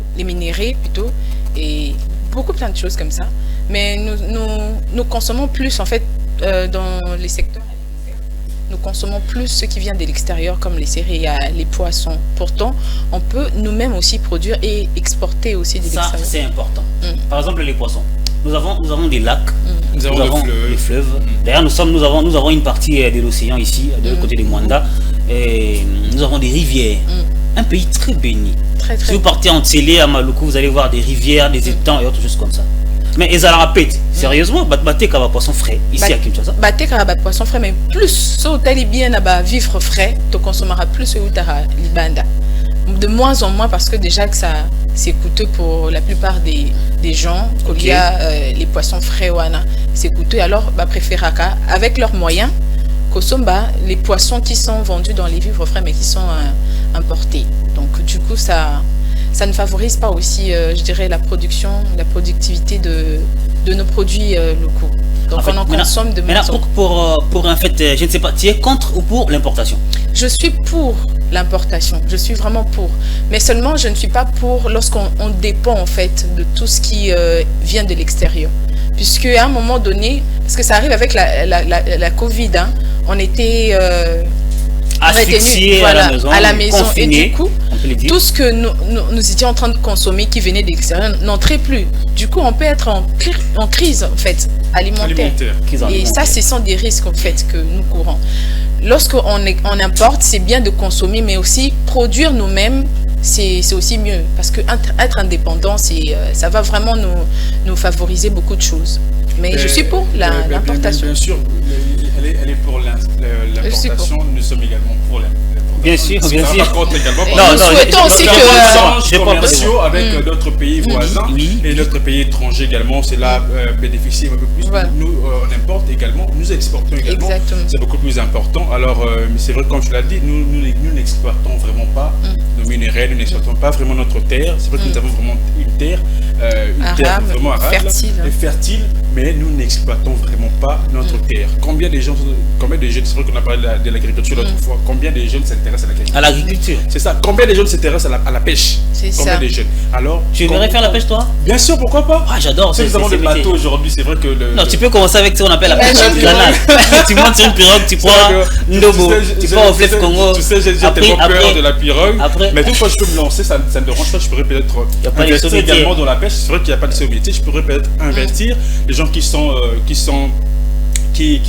plutôt, et plein de choses comme ça. Mais nous consommons plus en fait dans les secteurs. Nous consommons plus ce qui vient de l'extérieur, comme les céréales, les poissons. Pourtant, on peut nous-mêmes aussi produire et exporter aussi de l'extérieur. Ça, c'est important. Par exemple, les poissons. nous avons des lacs, Nous avons des fleuves. D'ailleurs, nous avons une partie de l'océan ici, de l'autre côté de Mwanda. Et nous avons des rivières. Un pays très béni. Très, très Si vous partez en Télé à Maluku, vous allez voir des rivières, des étangs et autres choses comme ça. Mais ils allaient répéter, sérieusement, battez comme un poisson frais ici à Kinshasa. Battez comme un poisson frais, mais plus, si tu as bien à vivre frais, tu consommeras plus que tu as libanda. De moins en moins parce que déjà que ça c'est coûteux pour la plupart des gens. Il y a les poissons frais, c'est coûteux. Alors, préférer avec leurs moyens, les poissons qui sont vendus dans les vivres frais mais qui sont importés. Donc du coup ça ne favorise pas aussi, je dirais, la productivité de nos produits locaux. Donc en fait, on en consomme de moins en moins. Pour en fait, je ne sais pas, tu es contre ou pour l'importation? Je suis pour l'importation, je suis vraiment pour. Mais seulement je ne suis pas pour lorsqu'on dépend en fait de tout ce qui vient de l'extérieur. Puisque à un moment donné, parce que ça arrive avec la Covid, on était asphyxiés à la maison et du coup, tout ce que nous étions en train de consommer qui venait de l'extérieur n'entrait plus. Du coup, on peut être en crise en fait alimentaire. Et ça, ce sont des risques en fait que nous courons. Lorsqu'on importe, c'est bien de consommer, mais aussi produire nous-mêmes. C'est aussi mieux parce que être indépendant, ça va vraiment nous favoriser beaucoup de choses. Mais je suis pour l'importation. Bien sûr, elle est pour l'importation. Nous sommes également pour l'importation. Bien sûr, bien sûr. Nous souhaitons aussi que commerciaux avec d'autres pays voisins et d'autres pays étrangers également, c'est là bénéficier un peu plus. Nous, on importe également, nous exportons également. C'est beaucoup plus important. Alors, c'est vrai, comme tu l'as dit, nous n'exploitons vraiment pas nos minéraux, nous n'exploitons pas vraiment notre terre. C'est vrai que nous avons vraiment une terre vraiment arabe et fertile, mais nous n'exploitons vraiment pas notre terre. Combien de jeunes, c'est vrai qu'on a parlé de l'agriculture l'autre fois, combien de jeunes s'intéressent à l'agriculture? C'est ça. Combien de jeunes s'intéressent à la pêche? Combien de jeunes? Alors, tu aimerais faire la pêche, toi? Bien sûr, pourquoi pas? Ah, j'adore. Nous avons des bateaux aujourd'hui, c'est vrai que non, tu peux commencer avec ce qu'on appelle la pêche artisanale. Tu montes sur une pirogue, tu prends Ndobo, tu prends au fleuve Congo. Tu sais, j'ai tellement peur de la pirogue. Mais toute fois que je peux me lancer, ça ne me dérange pas. Je pourrais peut-être investir également dans la pêche. C'est vrai qu'il n'y a pas de métier. Je pourrais peut-être investir. Les gens qui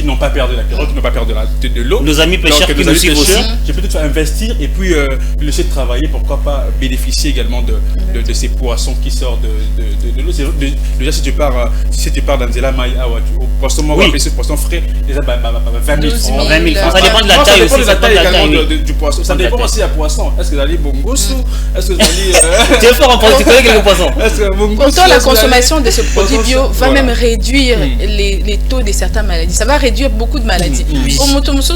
n'ont pas peur de la pirogue, qui n'ont pas peur de l'eau. Nos amis pêcheurs qui nous suivent aussi. Je peux peut-être investir et puis laisser travailler, pourquoi pas bénéficier également de ces poissons qui sortent de l'eau. Déjà, si tu pars dans Nzela Maya, au poisson mort, ce poisson frais, déjà 20 000 francs. 20 000 francs. Ça dépend de la taille aussi. Ça dépend de la taille également du poisson. Ça dépend aussi à poisson. Est-ce que vous allez bongosu? Est-ce que vous allez. Tu es fort en produit, tu connais quelques poissons. Pourtant, la consommation de ce produit bio va même réduire les taux de certaines maladies. Ça va réduire beaucoup de maladies.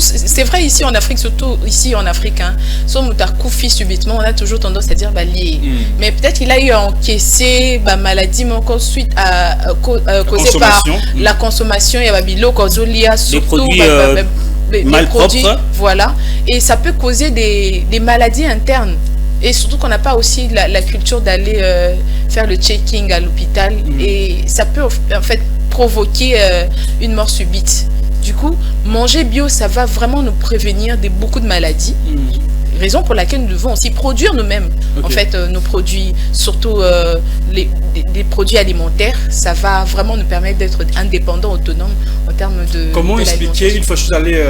C'est vrai ici en Afrique, surtout ici en Afrique, si on a couffé subitement, on a toujours tendance à dire lié. Mais peut-être qu'il a eu à encaisser maladie, mais encore suite à causée par la consommation, il y a des produits mal propres. Voilà. Et ça peut causer des maladies internes. Et surtout qu'on n'a pas aussi la culture d'aller faire le checking à l'hôpital. Et ça peut en fait provoquer une mort subite. Du coup, manger bio, ça va vraiment nous prévenir de beaucoup de maladies. Raison pour laquelle nous devons aussi produire nous-mêmes en fait nos produits, surtout les produits alimentaires. Ça va vraiment nous permettre d'être indépendants, autonomes en termes de. Comment expliquer? Une fois que je suis allé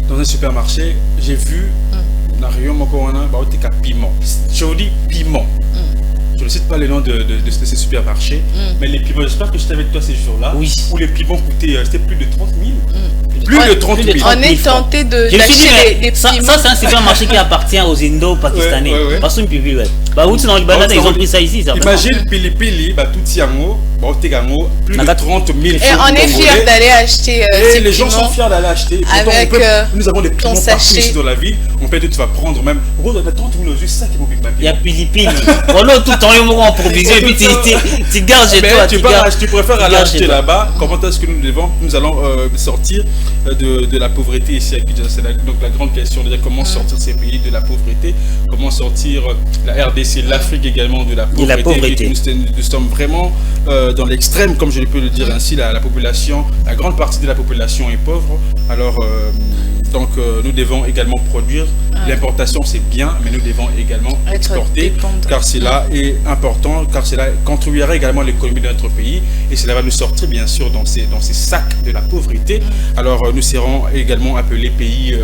dans un supermarché, j'ai vu piment. Je vous dis piment. Je ne cite pas le nom de ces supermarchés, mais les piments, j'espère que j'étais avec toi ces jours-là, où les piments coûtaient, c'était plus de 30 000. Plus de 30 000. On est tenté d'acheter des piments. Ça, c'est un supermarché qui appartient aux Indo-Pakistanais. Parce que où tu dans le Liban, ils ont pris ça ici. Imagine Pili, tout Yango, plus de 30 000. Et on est fiers d'aller acheter ces les gens sont fiers d'aller acheter. Nous avons des piments partout ici dans la ville. On peut tu vas prendre même. Gros, on a 30 000 aux ça qui vont vivre. Il y a Pili. On a tout le temps en provision et puis tu gardes chez toi. Tu préfères aller acheter là-bas. Comment est-ce que nous allons sortir de la pauvreté ici à Kinshasa? C'est donc la grande question. Comment sortir ces pays de la pauvreté? Comment sortir la RDC, l'Afrique également de la pauvreté? Nous sommes vraiment dans l'extrême, comme je peux le dire ainsi. La population, la grande partie de la population est pauvre. Alors, Donc nous devons également produire. L'importation c'est bien, mais nous devons également exporter, car cela est important, car cela contribuera également à l'économie de notre pays et cela va nous sortir bien sûr dans ces sacs de la pauvreté. Alors nous serons également appelés pays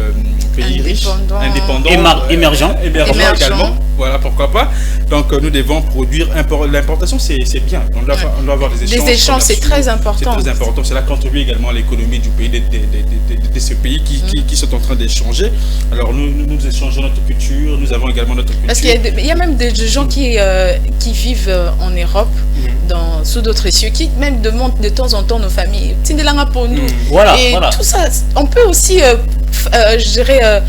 riches, indépendants, émergents également. Voilà, pourquoi pas. Donc nous devons produire. L'importation c'est bien. On doit avoir des échanges. Des échanges, c'est très important. C'est très important. Cela contribue également à l'économie du pays, de ce pays qui sont en train d'échanger. Alors nous échangeons notre culture, nous avons également notre culture. Parce qu'il y a même des gens qui vivent en Europe, sous d'autres cieux, qui même demandent de temps en temps nos familles. Tindelanga pour nous. Et tout ça, on peut aussi, je dirais,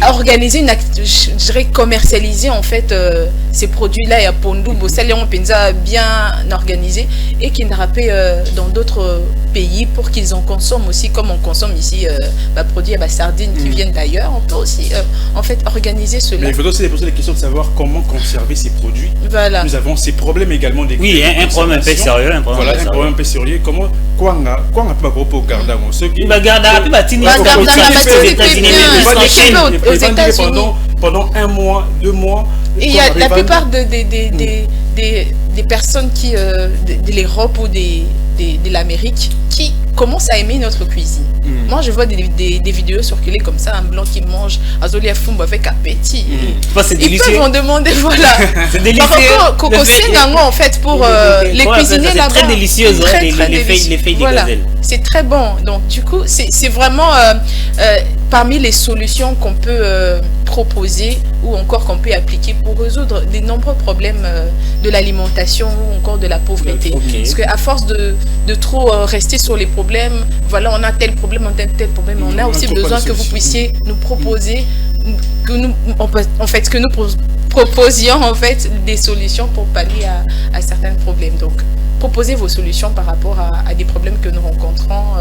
organiser je dirais commercialiser en fait ces produits-là et à Pondu, on pensa bien organisé et qui n'a pas dans d'autres pays pour qu'ils en consomment aussi comme on consomme ici produits à sardines qui viennent d'ailleurs. On peut aussi en fait organiser cela. Mais il faut aussi poser la question de savoir comment conserver ces produits. Voilà. Nous avons ces problèmes également des un problème un peu sérieux. Un problème un peu sérieux. Comment quoi on peut pas pour garder ceux qui pendant un mois, 2 mois. Et il y a la plupart des personnes qui de l'Europe ou de l'Amérique qui commencent à aimer notre cuisine. Moi, je vois des vidéos circuler comme ça, un blanc qui mange azolia fumba avec appétit. Ils peuvent en demander, voilà. C'est délicieux. En fait, pour les cuisiniers là-bas. C'est très délicieux, les feuilles de gazelle. C'est très bon. Donc, du coup, c'est vraiment parmi les solutions qu'on peut proposer ou encore qu'on peut appliquer pour résoudre de nombreux problèmes de l'alimentation ou encore de la pauvreté. Parce qu'à force de trop rester sur les problèmes, voilà, on a tel problème, on a tel problème, on a aussi besoin que vous puissiez nous proposer, que nous proposions en fait des solutions pour pallier à certains problèmes. Donc, proposez vos solutions par rapport à des problèmes que nous rencontrons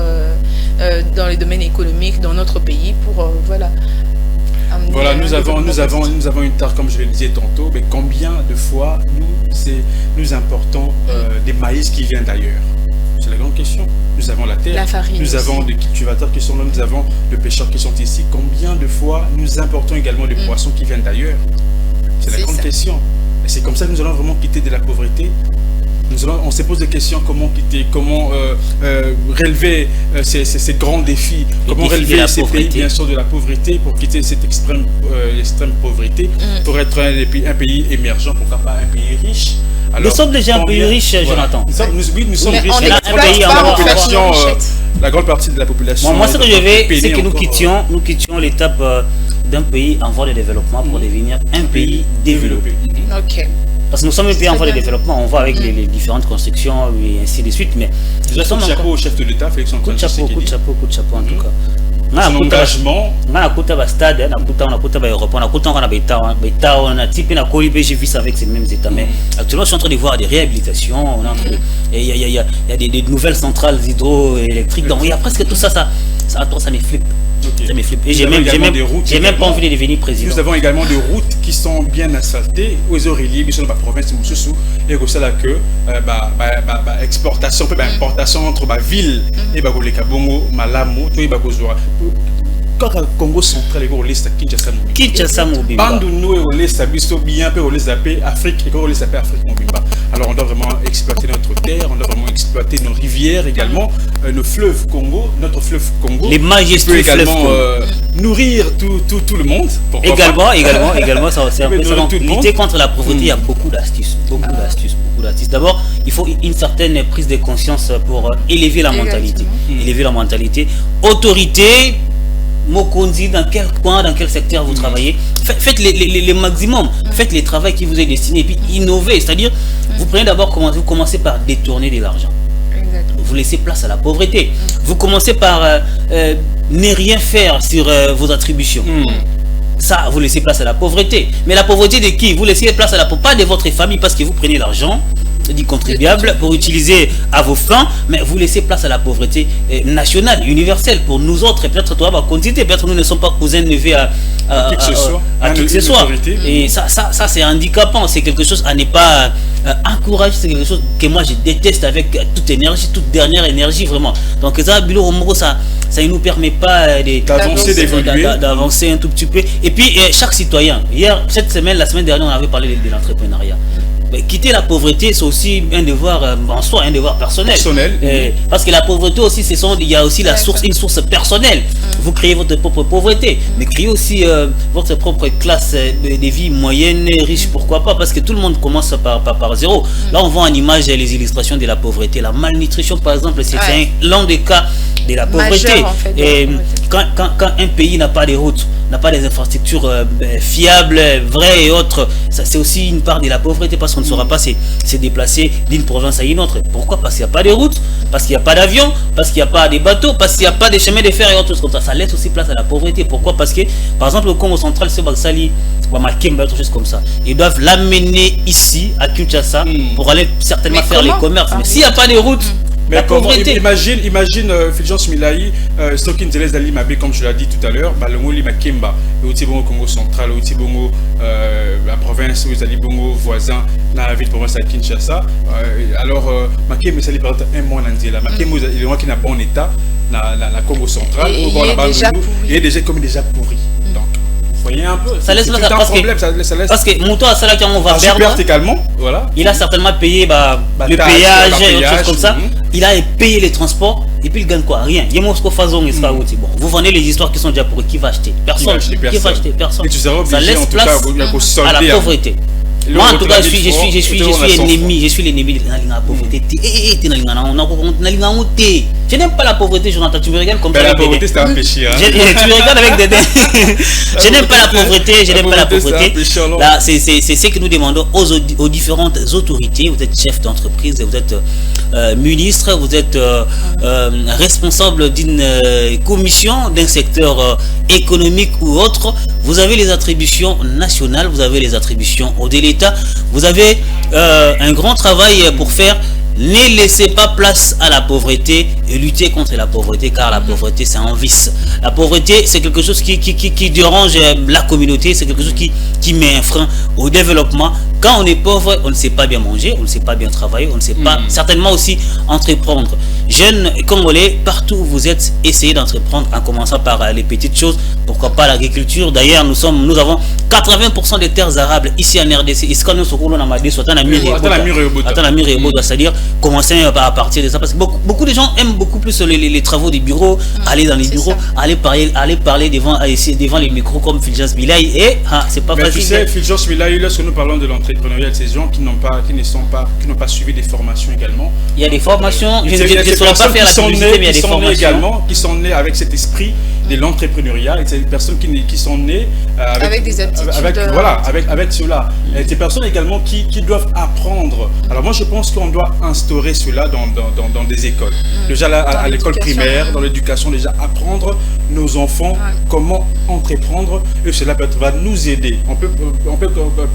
dans les domaines économiques dans notre pays pour Voilà, nous avons une tare, comme je le disais tantôt, mais combien de fois nous importons des maïs qui viennent d'ailleurs? C'est la grande question. Nous avons la terre, la farine nous aussi. Avons des cultivateurs qui sont là, nous avons des pêcheurs qui sont ici. Combien de fois nous importons également des poissons qui viennent d'ailleurs? C'est la grande question. Et c'est comme ça que nous allons vraiment quitter de la pauvreté. On se pose des questions, comment quitter, comment relever ces grands défis, comment relever ces pays bien sûr de la pauvreté pour quitter cette extrême pauvreté, pour être un pays émergent, pourquoi pas un pays riche. Alors, nous sommes déjà un pays riche, Jonathan. Nous sommes riches. Un pays en la grande partie de la population. Moi, ce que je veux, c'est que nous quittions l'étape d'un pays en voie de développement pour devenir un pays développé. Ok. Parce que nous sommes un pays en voie de développement, on voit avec les différentes constructions et ainsi de suite, mais nous sommes chapeau au chef de l'État, Félix Antoine Tshisekedi. Coup de chapeau en tout cas. Son engagement. On a un stade, on a Europe, on a typé la Colibé, j'ai vu ça avec ces mêmes États. Mais actuellement, je suis en train de voir des réhabilitations, il y a des nouvelles centrales hydroélectriques, donc il y a presque tout ça, ça me flippe. Okay. Ça me flippe. Et j'ai même pas envie de devenir président. Nous avons également des routes qui sont bien asphaltées aux Auréliers, qui sont dans la province de Moussoussou, et comme ça là que exportation, importation entre ville et les Kabongo, Malamo, tout le Congo central est liste Kinshasa Mobimba. Bandu nous est liste biso bien peu liste Afrique et liste Afrique Mobimba. Alors on doit vraiment exploiter notre terre, on doit vraiment exploiter nos rivières également, nos fleuves Congo, notre fleuve Congo. Les majestueux également nourrir tout le monde. Également ça c'est un peu ça. Lutter contre la pauvreté, il y a beaucoup d'astuces, D'abord, il faut une certaine prise de conscience pour élever la mentalité. Autorité Mokondi, dans quel coin, dans quel secteur vous travaillez, faites les maximum, faites les travaux qui vous est destiné et puis innovez, c'est-à-dire vous prenez d'abord, vous commencez par détourner de l'argent, vous laissez place à la pauvreté, vous commencez par ne rien faire sur vos attributions. Ça, vous laissez place à la pauvreté. Mais la pauvreté de qui? Vous laissez place à la pauvreté, pas de votre famille, parce que vous prenez l'argent, du contribuable pour utiliser à vos fins, mais vous laissez place à la pauvreté nationale, universelle. Pour nous autres, et peut-être toi, va continuer, peut-être nous ne sommes pas cousins, neveux à qui que ce soit. Et ça c'est handicapant, c'est quelque chose à ne pas encourager, c'est quelque chose que moi je déteste avec toute énergie, toute dernière énergie, vraiment. Donc ça, Bilo Romoro, ça ne nous permet pas d'avancer un tout petit peu. Et puis, chaque citoyen, cette semaine, la semaine dernière, on avait parlé de l'entrepreneuriat. Quitter la pauvreté, c'est aussi un devoir en soi, un devoir personnel. Parce que la pauvreté aussi, il y a aussi une source personnelle. Vous créez votre propre pauvreté, mais créez aussi votre propre classe de vie moyenne, riche, pourquoi pas, parce que tout le monde commence par zéro. Là, on voit en image les illustrations de la pauvreté. La malnutrition, par exemple, c'est l'un des cas de la pauvreté. Majeur, en fait, et quand un pays n'a pas de routes, n'a pas des infrastructures fiables, vraies et autres, c'est aussi une part de la pauvreté, parce qu'on ne saura pas se déplacer d'une province à une autre. Pourquoi? Parce qu'il n'y a pas de routes, parce qu'il n'y a pas d'avion, parce qu'il n'y a pas de bateaux, parce qu'il n'y a pas de chemins de fer et autres choses comme ça. Ça laisse aussi place à la pauvreté. Pourquoi? Parce que, par exemple, au Congo central, ce Baksali, Makemba, autre chose comme ça, ils doivent l'amener ici, à Kinshasa, pour aller certainement faire les commerces. Mais s'il n'y a pas de routes, mais imagine Fulgence Milayi, Stokin Zeles d'Ali Mabé, comme je l'ai dit tout à l'heure, Balongo Limakemba, le Outibongo Congo central, le Outibongo, la province, les Ali Bongo voisins, dans la ville province à Kinshasa. Alors, Makemba, ça lui parle un mois en Andiela. Makemba, il est qui n'a bon état, la Congo centrale, il est déjà comme déjà pourri. Donc, vous voyez un peu, ça laisse un problème, parce que Mouto à Salah, on va perdre également, voilà. Il a certainement payé le péage et autre chose comme ça. Il a payé les transports et puis il gagne quoi? Rien. Il y a mon façon bon, vous vendez les histoires qui sont déjà pourries. Qui va acheter? Personne. Qui va acheter? Personne. Ça laisse place à la pauvreté. Moi en tout cas je suis l'ennemi de la pauvreté. Je n'aime pas la pauvreté, Jonathan, tu me regardes comme ça. La pauvreté c'est un péché. Tu me regardes avec des je n'aime pas la pauvreté, Là c'est ce que nous demandons aux différentes autorités. Vous êtes chef d'entreprise, vous êtes ministre, vous êtes responsable d'une commission, d'un secteur économique ou autre. Vous avez les attributions nationales, vous avez les attributions au délai. Vous avez un grand travail pour faire. Ne laissez pas place à la pauvreté et lutter contre la pauvreté, car la pauvreté c'est un vice. La pauvreté c'est quelque chose qui dérange la communauté, c'est quelque chose qui met un frein au développement. Quand on est pauvre, on ne sait pas bien manger, on ne sait pas bien travailler, on ne sait pas certainement aussi entreprendre. Jeunes Congolais, partout où vous êtes, essayez d'entreprendre en commençant par les petites choses. Pourquoi pas l'agriculture? D'ailleurs, nous avons 80% des terres arables ici en RDC. C'est-à-dire commencer à partir de ça, parce que beaucoup de gens aiment beaucoup plus les travaux des bureaux, aller dans les bureaux, aller parler devant les micros comme Fulgence Milayi, et c'est pas facile. Tu sais, Fulgence Milayi, lorsque nous parlons de l'entrepreneuriat, de ces gens qui n'ont pas suivi des formations également. Il y a des formations, je ne saurais pas faire la publicité, mais il y a des formations également qui sont nées avec cet esprit de l'entrepreneuriat, et c'est des personnes qui sont nées avec des aptitudes, avec cela. Et des personnes également qui doivent apprendre. Alors moi je pense qu'on doit instaurer cela dans des écoles. Déjà à l'école primaire, dans l'éducation, déjà apprendre nos enfants comment entreprendre, et cela va nous aider. On peut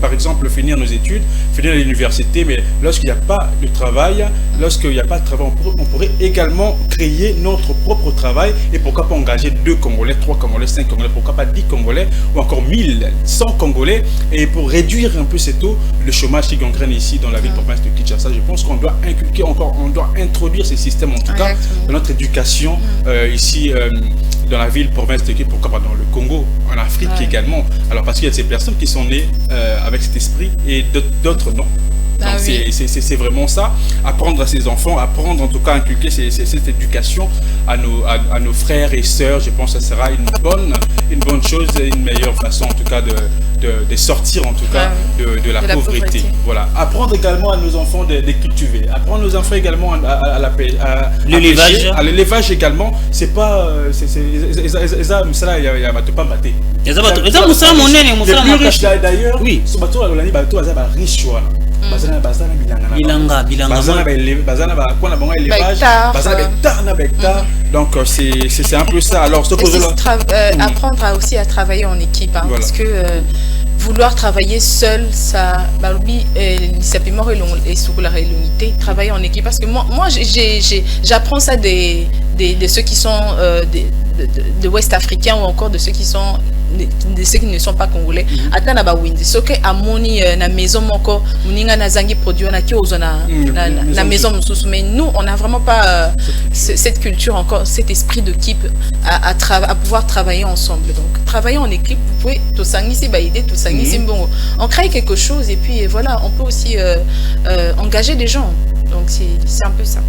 par exemple finir nos études, finir l'université, mais lorsqu'il n'y a pas de travail, on pourrait également créer notre propre travail, et pourquoi pas engager 2 Congolais, 3 Congolais, 5 Congolais, pourquoi pas 10 Congolais, ou encore 1100 Congolais, et pour réduire un peu cette taux, le chômage qui gangrène ici dans la ville province de Kinshasa. Je pense qu'on doit inculquer on doit introduire ces systèmes, en tout cas, dans notre éducation, ici, dans la ville province de Kinshasa, pourquoi pas dans le Congo, en Afrique également. Alors, parce qu'il y a ces personnes qui sont nées avec cet esprit, et d'autres non. Donc c'est vraiment ça, apprendre à ses enfants, apprendre en tout cas à inculquer cette éducation à nos frères et sœurs. Je pense que ça sera une bonne chose, une meilleure façon en tout cas de sortir en tout cas de la pauvreté. Voilà. Apprendre également à nos enfants de cultiver, apprendre nos enfants également à l'élevage également. C'est pas ça, il y a pas maté. Les plus riches d'ailleurs, oui, ce bateau là, riche donc c'est un peu ça. Alors apprendre aussi à travailler en équipe, parce que vouloir travailler seul, ça, et sur la réalité, travailler en équipe. Parce que moi j'apprends ça de ceux qui sont de West africains ou encore de ceux qui sont de ceux qui ne sont pas congolais. Attends na ba windi. Ce que amoni na maison moko, muninga na zangi produit na kiozo na maison mususu. Mais nous, on n'a vraiment pas cette culture encore, cet esprit d'équipe à pouvoir travailler ensemble. Donc, travailler en équipe, vous pouvez tout s'engager, bon, on crée quelque chose et puis voilà, on peut aussi engager des gens. Donc, c'est un peu ça.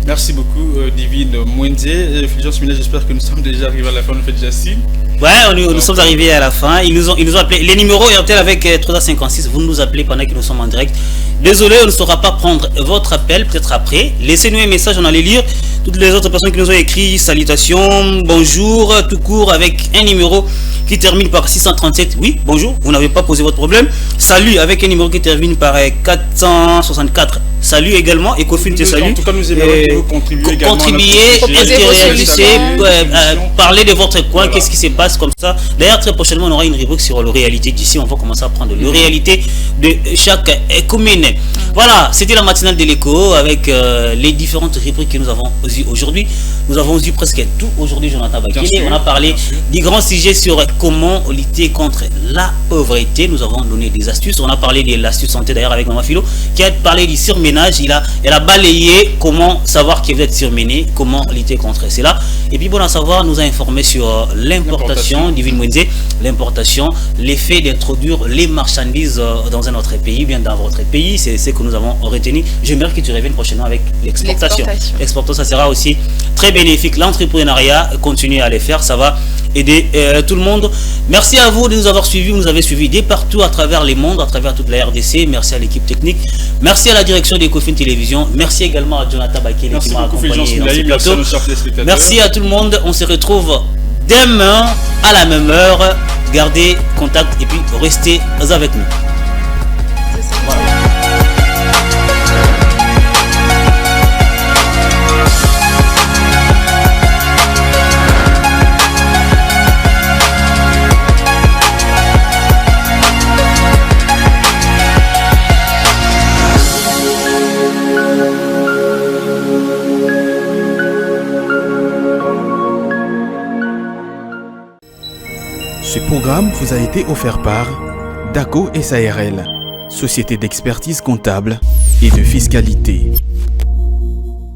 Merci beaucoup, Divine Mwenze. Fulgence Minet, j'espère que nous sommes déjà arrivés à la fin. On fait déjà signe. Ouais, nous sommes arrivés à la fin. Ils nous ont appelé. Les numéros RTL avec 356. Vous nous appelez pendant que nous sommes en direct. Désolé, on ne saura pas prendre votre appel, peut-être après. Laissez-nous un message, on allait lire. Toutes les autres personnes qui nous ont écrit salutations, bonjour, tout court, avec un numéro qui termine par 637. Oui, bonjour, vous n'avez pas posé votre problème. Salut, avec un numéro qui termine par 464. Salut également, Ecofin te salue. En tout cas, nous aimerions contribuer également. Parler de votre coin, qu'est-ce qui se passe comme ça. D'ailleurs, très prochainement, on aura une rubrique sur la réalité d'ici. On va commencer à prendre la réalité de chaque commune. Voilà, c'était la matinale de l'écho avec les différentes rubriques que nous avons eues aujourd'hui. Nous avons eu presque tout aujourd'hui, Jonathan Bakele. On a parlé des grands sujets sur comment lutter contre la pauvreté. Nous avons donné des astuces. On a parlé de l'astuce santé d'ailleurs avec Maman Philo qui a parlé du surménage. Elle a balayé comment savoir que vous êtes surmené, comment lutter contre cela. Et puis bon à savoir, nous a informé sur l'importation, Divine Mwenze, l'importation, l'effet d'introduire les marchandises dans un autre pays, bien dans votre pays, c'est ce que nous avons retenu. J'aimerais que tu reviennes prochainement avec l'exportation. L'exportation, ça sera aussi très bénéfique. L'entrepreneuriat, continuez à les faire, ça va aider tout le monde. Merci à vous de nous avoir suivis. Vous nous avez suivis de partout à travers les mondes, à travers toute la RDC. Merci à l'équipe technique. Merci à la direction d'Ecofin Télévision. Merci également à Jonathan Bakele qui m'a accompagné dans ce plateau. Merci à tout le monde. On se retrouve demain à la même heure. Gardez contact et puis restez avec nous. Voilà. Ce programme vous a été offert par DACO SARL, Société d'expertise comptable et de fiscalité.